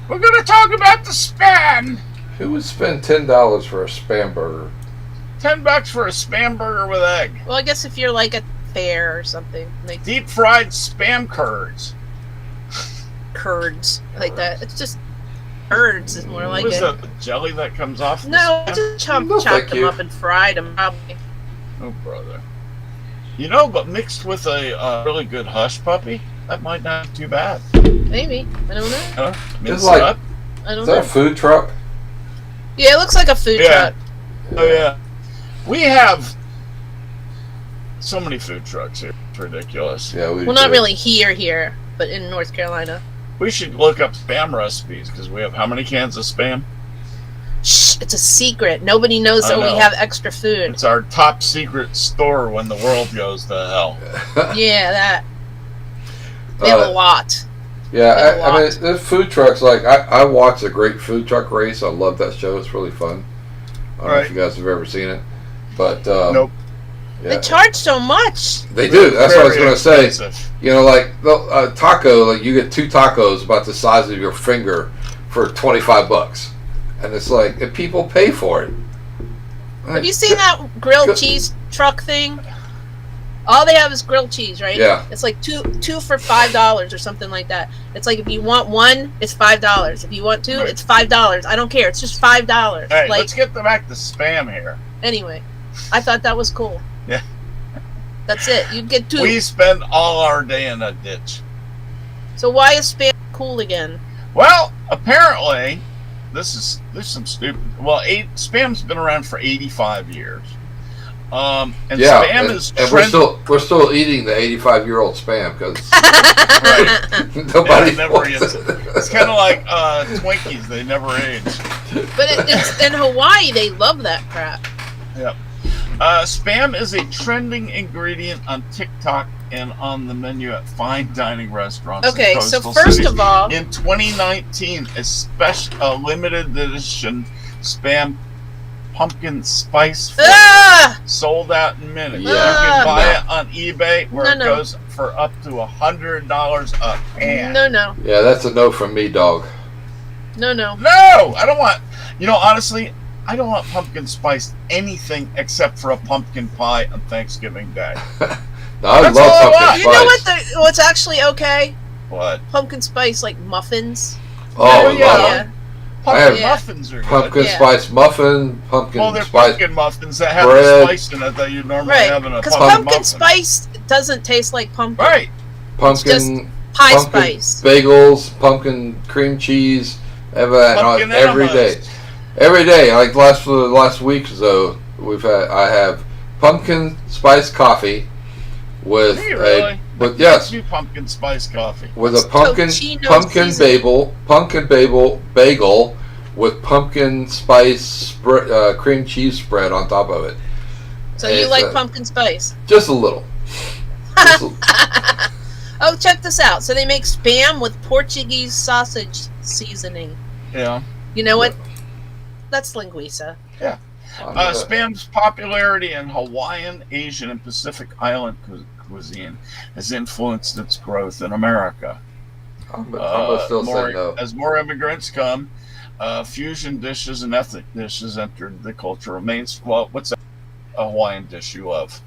S1: We're gonna talk about the spam.
S3: Who would spend $10 for a Spam burger?
S1: $10 for a spam burger with egg.
S2: Well, I guess if you're like at fair or something, like
S1: Deep fried spam curds.
S2: curds like that. It's just curds is more like
S1: What is
S2: it.
S1: that? The jelly that comes off? the
S2: No,
S1: spam?
S2: just
S3: No,
S2: chopped
S3: thank
S2: them
S3: you.
S2: up and fried them. Probably.
S1: Oh, brother. You know, but mixed with a really good hush puppy, that might not be too bad.
S2: Maybe. I don't know.
S1: Huh? Mince
S3: It's like-
S1: it up.
S2: I don't
S3: Is that
S2: know.
S3: a food truck?
S2: Yeah, it looks like a food
S1: Yeah.
S2: truck.
S1: Oh yeah, we have so many food trucks here. It's ridiculous.
S3: Yeah, we
S2: Well, not
S3: do.
S2: really here, but in North Carolina.
S1: We should look up spam recipes because we have how many cans of spam?
S2: Shh, it's a secret. Nobody knows
S1: I
S2: that we
S1: know.
S2: have extra food.
S1: It's our top secret store when the world goes to hell.
S2: Yeah, that. They have a lot.
S3: Yeah,
S2: a
S3: I mean,
S2: lot.
S3: the food trucks, like, I watch a great food truck race. I love that show. It's really fun. I don't know if you guys have ever seen it. But,
S1: Nope.
S3: Yeah,
S2: They charge so much.
S3: they do. That's what I was
S1: Very
S3: going to say.
S1: expensive.
S3: You know, like, taco, like, you get 2 tacos about the size of your finger for $25. And it's like, and people pay for it.
S2: Have you seen that grilled
S3: Good.
S2: cheese truck thing? All they have is grilled cheese, right?
S3: Yeah.
S2: It's like two for $5 or something like that. It's like if you want one, it's $5. If you want two,
S1: Right.
S2: it's $5. I don't care. It's just $5.
S1: Hey,
S2: Like
S1: let's get back to spam here.
S2: anyway, I thought that was cool.
S1: Yeah.
S2: That's it. You get two.
S1: We spend all our day in a ditch.
S2: So why is spam cool again?
S1: Well, apparently, this is some stupid. Well, spam's been around for 85 years. And
S3: Yeah,
S1: spam
S3: and,
S1: is
S3: and we're still eating the 85-year-old spam because
S1: Right.
S3: nobody
S1: Yeah, never
S3: wants
S1: gets
S3: it.
S1: It's kind of like Twinkies; they never age.
S2: But it's in Hawaii. They love that crap.
S1: Spam is a trending ingredient on TikTok and on the menu at fine dining restaurants. in
S2: Okay, so
S1: coastal
S2: first
S1: cities.
S2: of all,
S1: In 2019, a limited edition spam pumpkin spice flavor
S2: ah,
S1: sold out in minutes.
S3: Yeah.
S1: You can buy
S3: No.
S1: it on eBay where it
S2: No.
S1: goes for up to $100 a pan.
S2: no,
S3: Yeah, that's a no from me, dog.
S2: no.
S1: No, I don't want. Honestly, I don't want pumpkin spice anything except for a pumpkin pie on Thanksgiving Day.
S3: No, I
S1: That's
S3: love
S1: all I
S3: pumpkin
S1: want.
S3: spice.
S2: You know what's actually okay?
S1: What?
S2: Pumpkin spice like muffins.
S3: Oh,
S1: Yeah.
S3: love
S2: Yeah.
S3: it.
S1: Pumpkin
S2: Yeah.
S1: muffins are good.
S3: Pumpkin
S2: Yeah.
S3: spice muffin, pumpkin
S1: Well, they're
S3: spice.
S1: pumpkin muffins that have
S3: bread.
S1: the spice in it that you normally
S2: Right.
S1: have in a
S2: Because
S1: pumpkin
S2: pumpkin
S1: muffin.
S2: spice doesn't taste like pumpkin.
S1: Right.
S3: Pumpkin,
S2: Pie
S3: pumpkin
S2: spice.
S3: bagels, pumpkin cream cheese,
S1: Pumpkin
S3: every day.
S1: enemas.
S3: Every day, like for the last week or so, I have pumpkin spice coffee with
S1: Do you really?
S3: yes,
S1: Do pumpkin spice coffee.
S3: with a pumpkin
S2: Tocino seasoning.
S3: bagel with pumpkin spice cream cheese spread on top of it.
S2: So you
S3: It's,
S2: like pumpkin spice?
S3: Just a little. Just a-
S2: Oh, check this out. So they make spam with Portuguese sausage seasoning.
S1: Yeah.
S2: You know what? That's linguiça.
S1: Spam's popularity in Hawaiian, Asian, and Pacific Island cuisine has influenced its growth in America.
S3: I'm gonna still
S1: more,
S3: say no.
S1: As more immigrants come, fusion dishes and ethnic dishes entered the cultural mainstream. Well, what's a Hawaiian dish you love?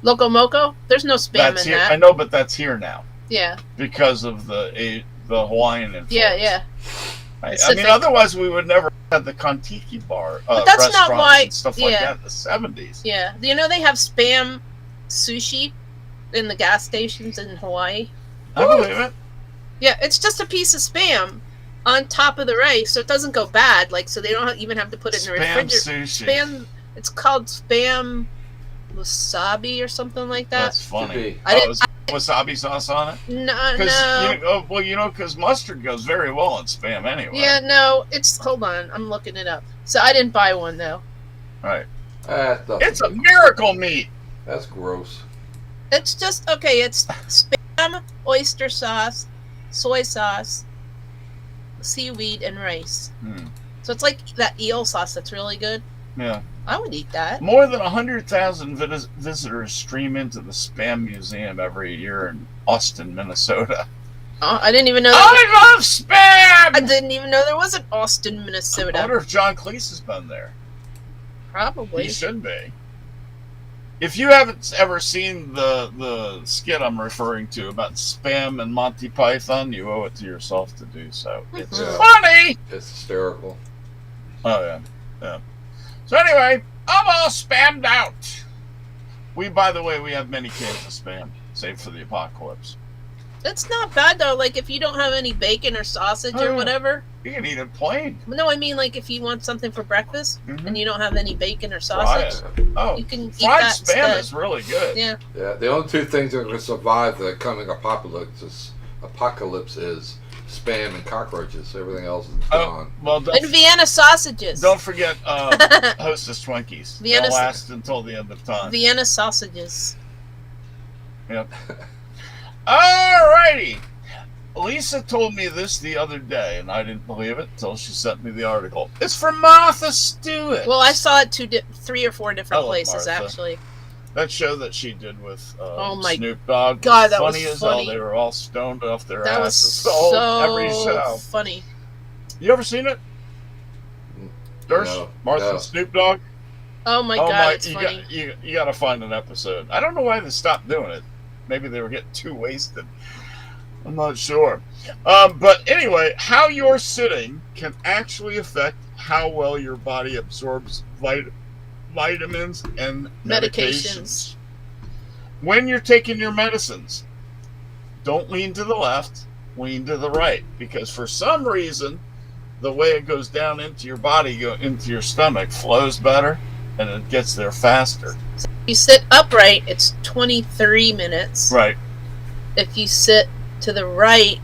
S2: Loco Moco? There's no spam
S1: That's
S2: in
S1: here.
S2: that.
S1: I know, but that's here now
S2: Yeah.
S1: because of the Hawaiian influence.
S2: Yeah.
S1: I
S2: Pacific.
S1: mean, otherwise we would never have the Kontiki bar
S2: But that's not
S1: restaurants
S2: why-
S1: and stuff like
S2: yeah.
S1: that in the 70s.
S2: Yeah. Do you know they have spam sushi in the gas stations in Hawaii?
S1: I believe it.
S2: Yeah, it's just a piece of spam on top of the rice, so it doesn't go bad. Like, so they don't even have to put it in the
S1: Spam
S2: refrigerator.
S1: sushi.
S2: Spam. It's called spam wasabi or something like that.
S1: That's funny.
S3: be.
S2: I didn't-
S1: is wasabi sauce on it?
S2: No.
S1: Because mustard goes very well in spam anyway.
S2: Yeah, no. Hold on. I'm looking it up. So I didn't buy one though.
S1: Right.
S3: That's
S1: It's a miracle meat.
S3: That's gross.
S2: It's just okay. It's spam, oyster sauce, soy sauce, seaweed, and rice. So it's like that eel sauce that's really good.
S1: Yeah.
S2: I would eat that.
S1: More than 100,000 visitors stream into the Spam Museum every year in Austin, Minnesota.
S2: Oh, I didn't even know.
S1: I love Spam!
S2: I didn't even know there was an Austin,
S1: I
S2: Minnesota.
S1: wonder if John Cleese has been there.
S2: Probably.
S1: He should be. If you haven't ever seen the skit I'm referring to about Spam and Monty Python, you owe it to yourself to do so. It's
S3: Yeah.
S1: funny!
S3: It's hysterical.
S1: Oh, yeah. So anyway, I'm all spammed out. By the way, we have many cans of Spam, save for the apocalypse.
S2: It's not bad though. Like if you don't have any bacon or sausage
S1: Oh,
S2: or
S1: yeah.
S2: whatever.
S1: You can eat it plain.
S2: No, I mean like if you want something for breakfast
S1: Mhm.
S2: and you don't have any bacon or
S1: Fry
S2: sausage,
S1: it. Oh,
S2: you can eat
S1: fried
S2: that
S1: Spam
S2: instead.
S1: is really good.
S2: Yeah.
S3: Yeah, the only two things that are going to survive the coming apocalypse is spam and cockroaches. Everything else is gone.
S1: Well,
S2: And Vienna sausages.
S1: don't forget Hostess Twinkies.
S2: Vienna-
S1: They'll last until the end of time.
S2: Vienna sausages.
S1: Yep. Alrighty. Lisa told me this the other day, and I didn't believe it until she sent me the article. It's from Martha Stewart.
S2: Well, I saw it three or four different
S1: I love
S2: places
S1: Martha.
S2: actually.
S1: That show that she did with
S2: Oh my
S1: Snoop Dogg.
S2: God, that was
S1: funny as
S2: funny.
S1: hell. They were all stoned off their
S2: That was
S1: asses.
S2: so
S1: every show.
S2: funny.
S1: You ever seen it? Durst?
S3: No,
S1: Martha
S3: no.
S1: and Snoop Dogg?
S2: Oh my god, it's
S1: you
S2: funny.
S1: you got to find an episode. I don't know why they stopped doing it. Maybe they were getting too wasted. I'm not sure. But anyway, how you're sitting can actually affect how well your body absorbs vitamins and medications. When you're taking your medicines, don't lean to the left, lean to the right. Because for some reason, the way it goes down into your body, into your stomach, flows better and it gets there faster.
S2: If you sit upright, it's 23 minutes.
S1: Right,
S2: If you sit to the right,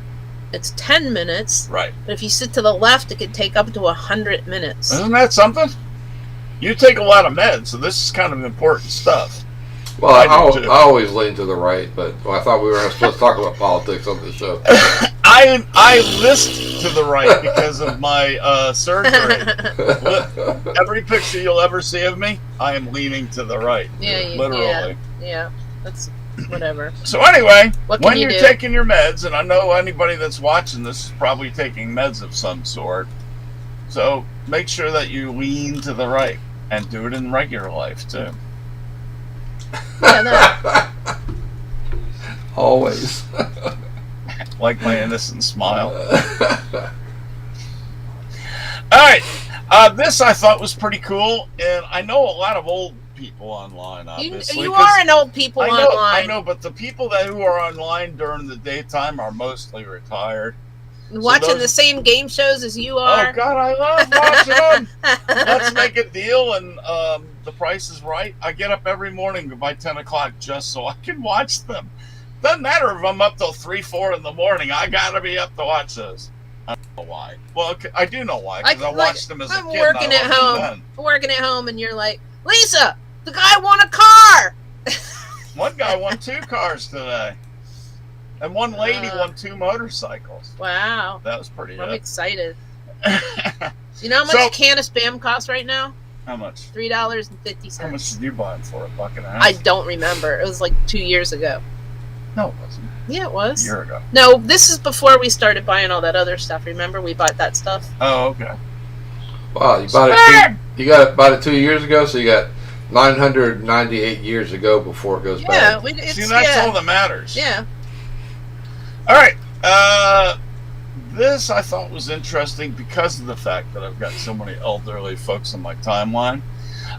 S2: it's 10 minutes.
S1: right.
S2: But if you sit to the left, it could take up to 100 minutes.
S1: Isn't that something? You take a lot of meds, so this is kind of important stuff.
S3: Well,
S1: I do too.
S3: I always lean to the right, but I thought we were supposed to talk about politics on this show.
S1: I list to the right because of my surgery. Every picture you'll ever see of me, I am leaning to the right.
S2: Yeah,
S1: Literally.
S2: Yeah, that's whatever.
S1: So anyway,
S2: What can
S1: when
S2: you
S1: you're
S2: do?
S1: taking your meds, and I know anybody that's watching this is probably taking meds of some sort, so make sure that you lean to the right and do it in regular life too.
S2: Yeah, that,
S3: Always.
S1: Like my innocent smile. All right, this I thought was pretty cool, and I know a lot of old people online. Obviously,
S2: you
S1: 'cause
S2: are an old people
S1: I know,
S2: online.
S1: I know, but the people who are online during the daytime are mostly retired.
S2: Watching
S1: those-
S2: the same game shows as you
S1: Oh
S2: are.
S1: God, I love watching them. Let's make a deal, and the price is right. I get up every morning by 10 o'clock just so I can watch them. Doesn't matter if I'm up till 3, 4 in the morning. I gotta be up to watch those. I don't know why. Well, I do know why, because I watched them as a
S2: I'm
S1: kid.
S2: working
S1: and I
S2: at
S1: loved
S2: home.
S1: them
S2: Working at home, and you're like, Lisa, the guy won a car.
S1: then. One guy won 2 cars today, and one lady won 2 motorcycles.
S2: Wow,
S1: That was pretty
S2: I'm
S1: good.
S2: excited. You know how much
S1: So-
S2: a can of Spam costs right now?
S1: How much?
S2: $3.50.
S1: How much did you buy it for? $1.50?
S2: I don't remember. It was like 2 years ago.
S1: No, it wasn't.
S2: Yeah, it
S1: A
S2: was.
S1: year ago.
S2: No, this is before we started buying all that other stuff. Remember, we bought that stuff.
S1: Oh, okay.
S3: Wow, you bought it. You bought it 2 years ago, so you got 998 years ago before it goes
S2: Yeah,
S3: bad.
S1: See, that's all that matters.
S2: Yeah.
S1: All right. This I thought was interesting because of the fact that I've got so many elderly folks on my timeline.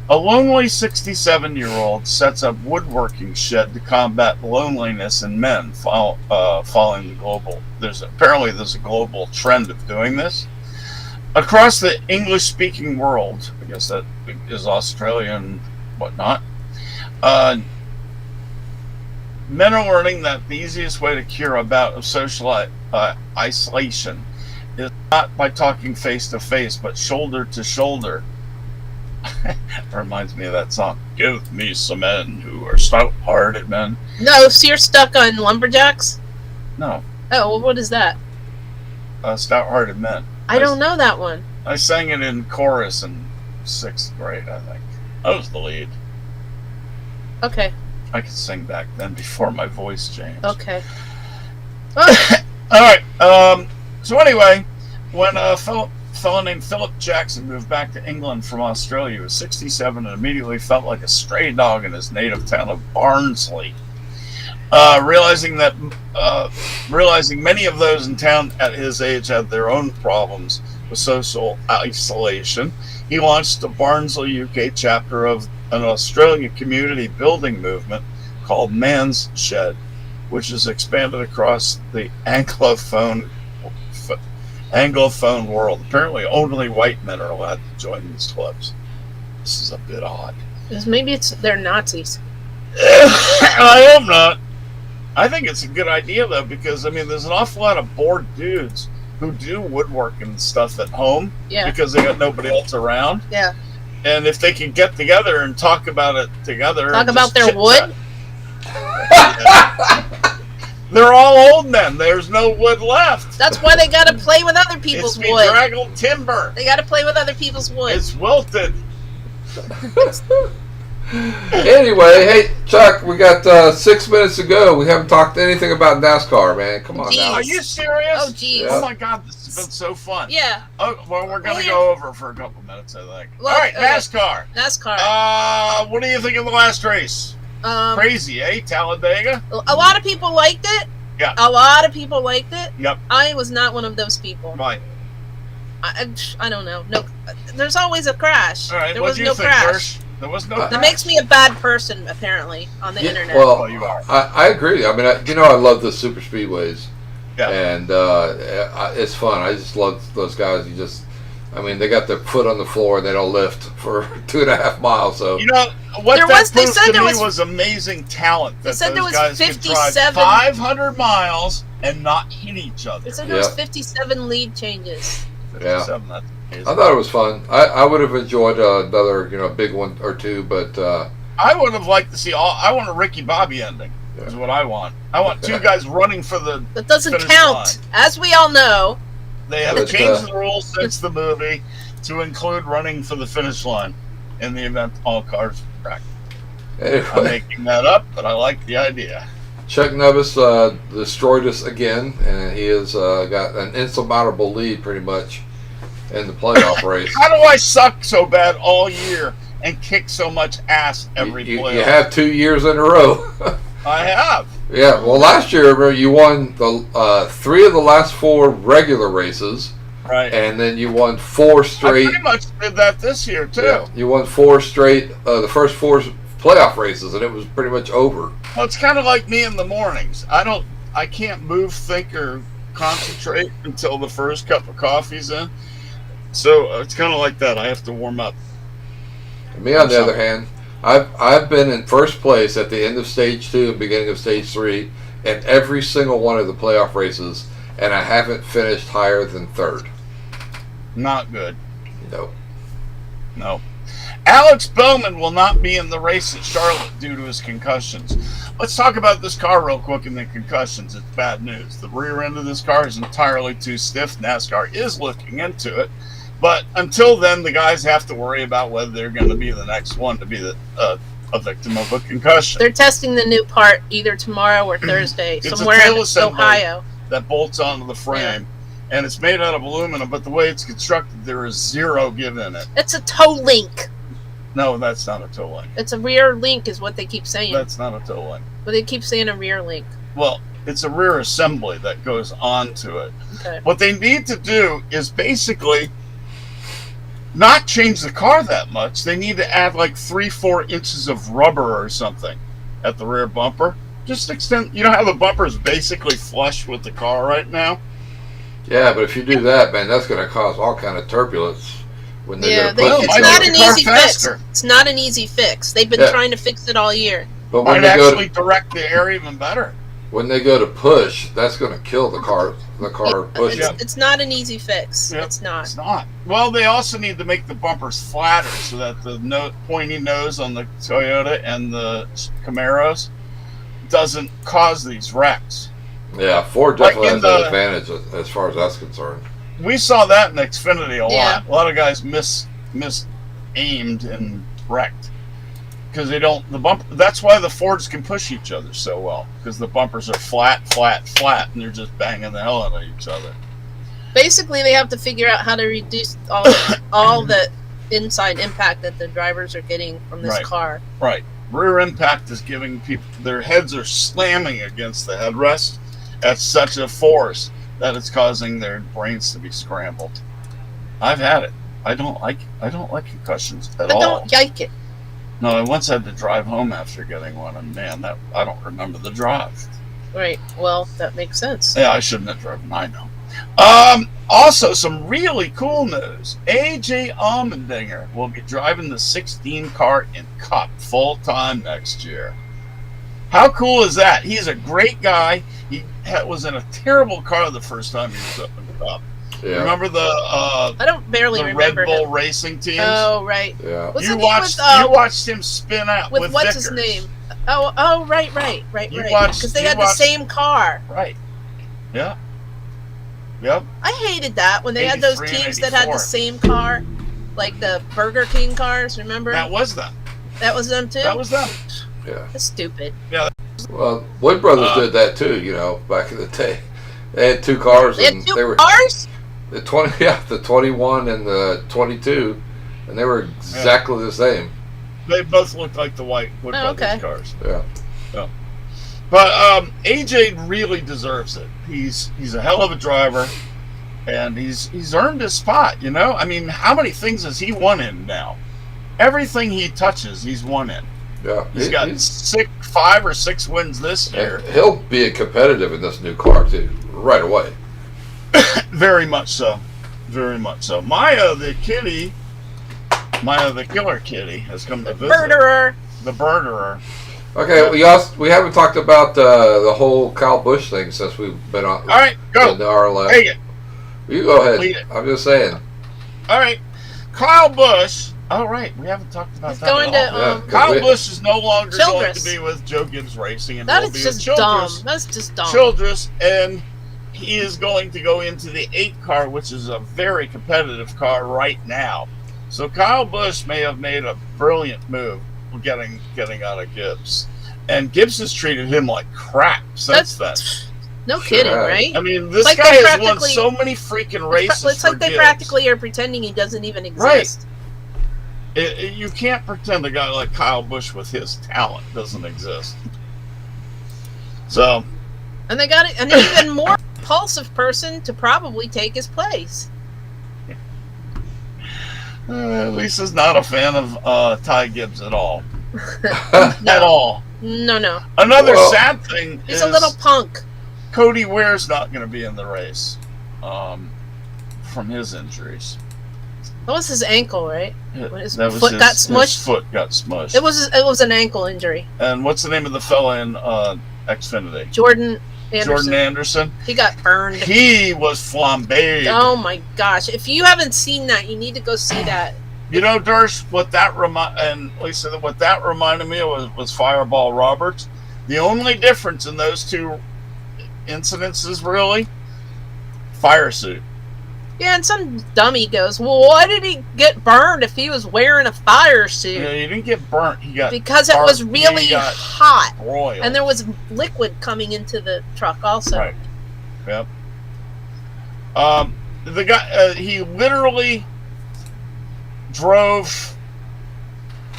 S1: A lonely 67-year-old sets up woodworking shed to combat loneliness in men following the global. There's a global trend of doing this. Across the English-speaking world, I guess that is Australia and whatnot, men are learning that the easiest way to cure a bout of social isolation is not by talking face-to-face, but shoulder-to-shoulder. Reminds me of that song, "Give me some men who are stout-hearted men."
S2: No, so you're stuck on Lumberjacks?
S1: No,
S2: Oh, well, what is that?
S1: stout-hearted men.
S2: I don't know that one.
S1: I sang it in chorus in 6th grade, I think. I was the lead.
S2: Okay,
S1: I could sing back then before my voice changed.
S2: okay. Oh,
S1: All right. So anyway, when a fellow named Philip Jackson moved back to England from Australia, he was 67 and immediately felt like a stray dog in his native town of Barnsley. Realizing many of those in town at his age had their own problems with social isolation, he launched the Barnsley, UK chapter of an Australian community building movement called Man's Shed, which has expanded across the Anglophone world. Apparently, only white men are allowed to join these clubs. This is a bit odd.
S2: maybe they're Nazis.
S1: I hope not. I think it's a good idea, though, because, I mean, there's an awful lot of bored dudes who do woodwork and stuff at home
S2: Yeah,
S1: because they got nobody else around.
S2: yeah.
S1: And if they can get together and talk about it together.
S2: Talk
S1: and
S2: about
S1: just
S2: their
S1: chit-chat.
S2: wood?
S1: They're all old men. There's no wood left.
S2: That's why they gotta play with other people's
S1: It's
S2: wood.
S1: bedraggled timber.
S2: They gotta play with other people's wood.
S1: It's wilted.
S3: Anyway, hey Chuck, we got 6 minutes to go. We haven't talked anything about NASCAR, man. Come on now.
S1: Are you serious?
S2: Oh, geez.
S3: Yeah.
S1: Oh my God, this has been so fun.
S2: Yeah,
S1: Oh, well, we're gonna
S2: Oh, yeah.
S1: go over for a couple minutes, I think.
S2: Well,
S1: All right,
S2: okay.
S1: NASCAR.
S2: NASCAR.
S1: What do you think of the last race? Crazy, eh? Talladega.
S2: A lot of people liked it.
S1: Yeah.
S2: A lot of people liked it.
S1: Yep.
S2: I was not one of those people.
S1: Right.
S2: I don't know. No, there's always a crash.
S1: All right.
S2: There
S1: What
S2: was
S1: do you
S2: no
S1: think,
S2: crash.
S1: Hirsch? There was no.
S3: That
S2: That
S1: crash.
S2: makes me a bad person, apparently, on the
S3: Yeah,
S2: internet.
S3: well,
S1: Oh, you are.
S3: I agree. I mean, I love the super speedways,
S1: Yeah.
S3: and it's fun. I just love those guys. They got their foot on the floor and they don't lift for 2.5 miles. So
S1: You know what
S2: There
S1: that
S2: was- they
S1: proves
S2: said
S1: to
S2: there
S1: me
S2: was-
S1: was amazing talent.
S2: They
S1: That
S2: said there
S1: those
S2: was
S1: guys could drive
S2: 57
S1: 500 miles and not hit each other.
S2: They said there was
S3: Yeah.
S2: 57 lead changes.
S3: yeah,
S1: 57, that's amazing.
S3: I thought it was fun. I would have enjoyed another big one or two, but
S1: I would have liked to see I want a Ricky Bobby ending. Is
S3: Yeah.
S1: what I want. I want two guys running for the.
S2: That doesn't
S1: Finish
S2: count.
S1: line.
S2: As we all know,
S1: They have
S3: But,
S1: changed the rules since the movie to include running for the finish line in the event all cars wreck. I'm
S3: anyway,
S1: making that up, but I like the idea.
S3: Chuck Nevis destroyed us again, and he has got an insurmountable lead pretty much in the playoff race.
S1: How do I suck so bad all year and kick so much ass every
S3: you
S1: playoff?
S3: have 2 years in a row.
S1: I have.
S3: Yeah, well, last year remember, you won the 3 of the last 4 regular races,
S1: Right.
S3: and then you won 4
S1: I
S3: straight.
S1: pretty much did that this year too.
S3: Yeah, you won 4 straight. The first 4 playoff races, and it was pretty much over.
S1: Well, it's kind of like me in the mornings. I can't move, think, or concentrate until the first cup of coffee's in. So it's kind of like that. I have to warm up.
S3: Me, on the other hand, I've been in first place at the end of stage 2 and beginning of stage 3 in every single one of the playoff races, and I haven't finished higher than 3rd.
S1: Not good.
S3: No.
S1: No. Alex Bowman will not be in the race at Charlotte due to his concussions. Let's talk about this car real quick and the concussions. It's bad news. The rear end of this car is entirely too stiff. NASCAR is looking into it. But until then, the guys have to worry about whether they're going to be the next one to be the a victim of a concussion.
S2: They're testing the new part either tomorrow or Thursday,
S1: It's a
S2: somewhere in
S1: tail assembly.
S2: Ohio.
S1: That bolts onto the frame, and it's made out of aluminum, but the way it's constructed, there is zero give in it.
S2: It's a toe link.
S1: No, that's not a toe link.
S2: It's a rear link, is what they keep saying.
S1: That's not a toe link.
S2: But they keep saying a rear link.
S1: Well, it's a rear assembly that goes onto it.
S2: Okay.
S1: What they need to do is basically not change the car that much. They need to add like 3-4 inches of rubber or something at the rear bumper. Just extend. You know how the bumper is basically flush with the car right now?
S3: Yeah, but if you do that, man, that's going to cause all kind of turbulence when they're
S2: Yeah,
S3: going to push
S1: might
S2: it's
S3: the
S2: not
S1: make
S2: an
S1: the car
S2: easy fix.
S1: faster.
S2: It's not an easy fix. They've been
S3: Yeah.
S2: trying to fix it all year.
S3: But when
S1: Might
S3: they go
S1: actually direct the air even better.
S3: to push, that's going to kill the car. The car pushing.
S2: It's not an easy fix.
S1: Yep.
S2: It's not.
S1: It's not. Well, they also need to make the bumpers flatter so that the pointy nose on the Toyota and the Camaros doesn't cause these wrecks.
S3: Yeah, Ford
S1: Like
S3: definitely
S1: in
S3: has that
S1: the-
S3: advantage as far as that's concerned.
S1: We saw that in Xfinity a
S2: Yeah.
S1: lot. A lot of guys aimed and wrecked because they don't the bump. That's why the Fords can push each other so well, because the bumpers are flat, and they're just banging the hell out of each other.
S2: Basically, they have to figure out how to reduce all the inside impact that the drivers are getting from this
S1: Right.
S2: car.
S1: Right. Rear impact is giving people, their heads are slamming against the headrest at such a force that it's causing their brains to be scrambled. I've had it. I don't like concussions at
S2: I
S1: all.
S2: don't like it.
S1: No, I once had to drive home after getting one, and man, that I don't remember the drive.
S2: Right. Well, that makes sense.
S1: Yeah, I shouldn't have driven. I know. Also, some really cool news. AJ Allmendinger will be driving the 16 car in Cup full time next year. How cool is that? He's a great guy. He was in a terrible car the first time he was up in Cup.
S3: Yeah.
S1: Remember the
S2: I don't barely remember
S1: Red Bull
S2: him.
S1: racing teams?
S2: Oh, right.
S3: Yeah.
S2: Wasn't
S1: You
S2: he
S1: watched
S2: with,
S1: you watched him spin out
S2: with
S1: with
S2: what's
S1: Vickers.
S2: his name? Oh, right.
S1: You
S2: Right.
S1: watched-
S2: Because they
S1: you
S2: had
S1: watched-
S2: the same car.
S1: Right. Yeah. Yep.
S2: I hated that when they had those
S1: 83 and
S2: teams that had the
S1: 84.
S2: same car, like the Burger King cars. Remember?
S1: That was them.
S2: That was them too.
S1: That was them.
S3: Yeah.
S2: That's stupid.
S3: Well, Wood Brothers did that too. You know, back in the day, they had two cars,
S2: They
S3: and
S2: had two
S3: they were
S2: cars.
S3: the 21 and the 22, and they were exactly the same.
S1: They both looked like the white Wood
S2: Oh,
S1: Brothers
S2: okay.
S1: cars.
S3: Yeah.
S1: But AJ really deserves it. He's a hell of a driver, and he's earned his spot. You know, I mean, how many things has he won in now? Everything he touches, he's won in.
S3: Yeah.
S1: He's got 5 or 6 wins this year.
S3: and he'll be competitive in this new car too, right away.
S1: Very much so. Very much so. Maya the killer kitty, has come to visit.
S2: Murderer.
S1: The birderer.
S3: Okay, we haven't talked about the whole Kyle Busch thing since we've been on.
S1: All right, go.
S3: The RLF.
S1: Take it.
S3: You go ahead.
S1: Lead it.
S3: I'm just saying.
S1: All right. Kyle Busch. All right, we haven't talked about
S2: He's
S1: that
S2: going
S1: at all.
S2: to.
S3: Yeah.
S1: Kyle Busch is no longer going
S2: Childress.
S1: to be with Joe Gibbs Racing, and
S2: That
S1: will
S2: is
S1: be
S2: just
S1: with
S2: dumb.
S1: Childress.
S2: That's just dumb.
S1: Childress, and he is going to go into the 8 car, which is a very competitive car right now. So Kyle Busch may have made a brilliant move getting out of Gibbs, and Gibbs has treated him like crap since then.
S2: No
S3: Sure
S2: kidding,
S3: has.
S2: right?
S1: I mean, this
S2: Like
S1: guy
S2: they
S1: has won
S2: practically-
S1: so many freaking races.
S2: It's like
S1: for
S2: they
S1: Gibbs.
S2: practically are pretending he doesn't even
S1: Right.
S2: exist.
S1: You can't pretend a guy like Kyle Busch with his talent doesn't exist. So,
S2: And they got an even more impulsive person to probably take his place.
S1: Lisa's not a fan of Ty Gibbs at all.
S2: No.
S1: At all.
S2: No.
S1: Another
S3: Well,
S1: sad thing
S2: He's
S1: is
S2: a little punk.
S1: Cody Ware's not going to be in the race from his injuries.
S2: That was his ankle, right? When his
S1: That was
S2: foot got
S1: his
S2: smushed?
S1: foot got smushed.
S2: It was an ankle injury.
S1: And what's the name of the fella in Xfinity?
S2: Jordan Anderson.
S1: Jordan Anderson.
S2: He got burned.
S1: He was flambéed.
S2: Oh my gosh! If you haven't seen that, you need to go see that.
S1: You know, Dersh, what that reminded me of was Fireball Roberts. The only difference in those two incidences, really, fire suit.
S2: Yeah, and some dummy goes, well, why did he get burned if he was wearing a fire suit?
S1: Yeah, he didn't get burnt. He got
S2: Because it was really
S1: he got
S2: hot.
S1: broiled.
S2: And there was liquid coming into the truck also.
S1: Right. Yep. The guy, he literally drove.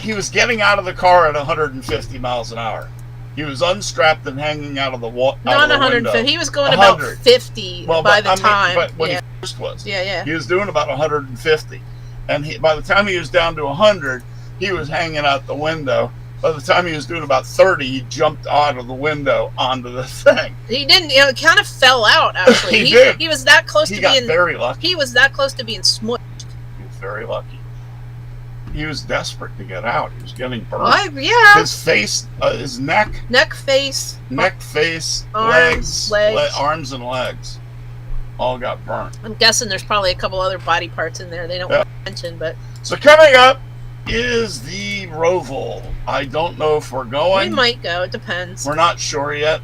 S1: He was getting out of the car at 150 miles an hour. He was unstrapped and hanging out of the
S2: Not
S1: out of the
S2: 150.
S1: window.
S2: He was going about
S1: 100.
S2: 50 by the time.
S1: But when
S2: yeah.
S1: he first was,
S2: Yeah.
S1: he was doing about 150, and by the time he was down to 100, he was hanging out the window. By the time he was doing about 30, he jumped out of the window onto the thing.
S2: He didn't. You know, it kind of fell out. Actually,
S1: He did.
S2: He was that close
S1: He
S2: to
S1: got
S2: being.
S1: very lucky.
S2: He was that close to being smushed.
S1: He was very lucky. He was desperate to get out. He was getting burned.
S2: Yeah.
S1: His face, his neck,
S2: Face,
S1: arms,
S2: legs.
S1: arms and legs, all got burnt.
S2: I'm guessing there's probably a couple other body parts in there they don't want to mention, but
S1: So coming up is the Roval. I don't know if we're going.
S2: we might go. It depends.
S1: We're not sure yet.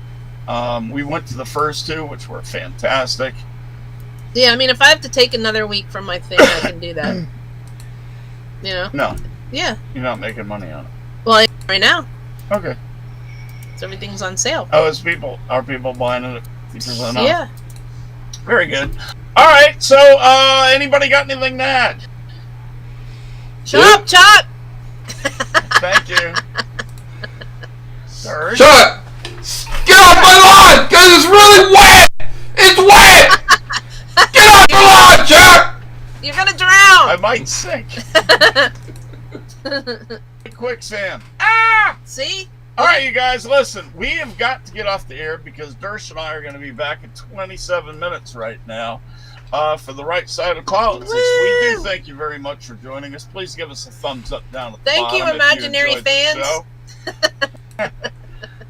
S1: We went to the first two, which were fantastic.
S2: Yeah, I mean, if I have to take another week from my thing, I can do that. You know?
S1: No,
S2: Yeah.
S1: you're not making money on it.
S2: Well, right now,
S1: Okay.
S2: so everything's on sale.
S1: Oh, are people buying it at 50% off?
S2: Yeah.
S1: Very good. All right. So, anybody got anything to add?
S2: Chop, chop.
S1: Thank you. Serge?
S3: Shut up! Get off my lawn! Because it's really wet! It's wet! Get off my lawn, Chuck!
S2: You're gonna
S1: I
S2: drown.
S1: might sink. Quicksand. Ah!
S2: See?
S1: All right, you guys, listen. We have got to get off the air because Dersh and I are going to be back in 27 minutes right now for the right side of politics. We do
S2: Woo!
S1: thank you very much for joining us. Please give us a thumbs up down at the
S2: Thank you,
S1: bottom if
S2: imaginary
S1: enjoyed the show.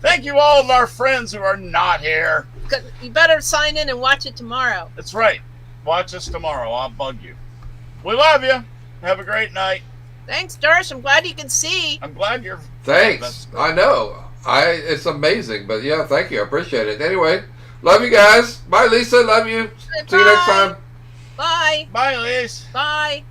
S1: Thank you, all of our friends who are not here.
S2: You better sign in and watch it tomorrow.
S1: That's right. Watch us tomorrow. I'll bug you. We love you. Have a great night.
S2: Thanks, Darsh. I'm glad you can see.
S1: I'm glad you're...
S3: Thanks. I know. It's amazing, but yeah, thank you. I appreciate it. Anyway, love you guys. Bye, Lisa. Love you. See you next time.
S2: Bye.
S1: Bye, Lise.
S2: Bye.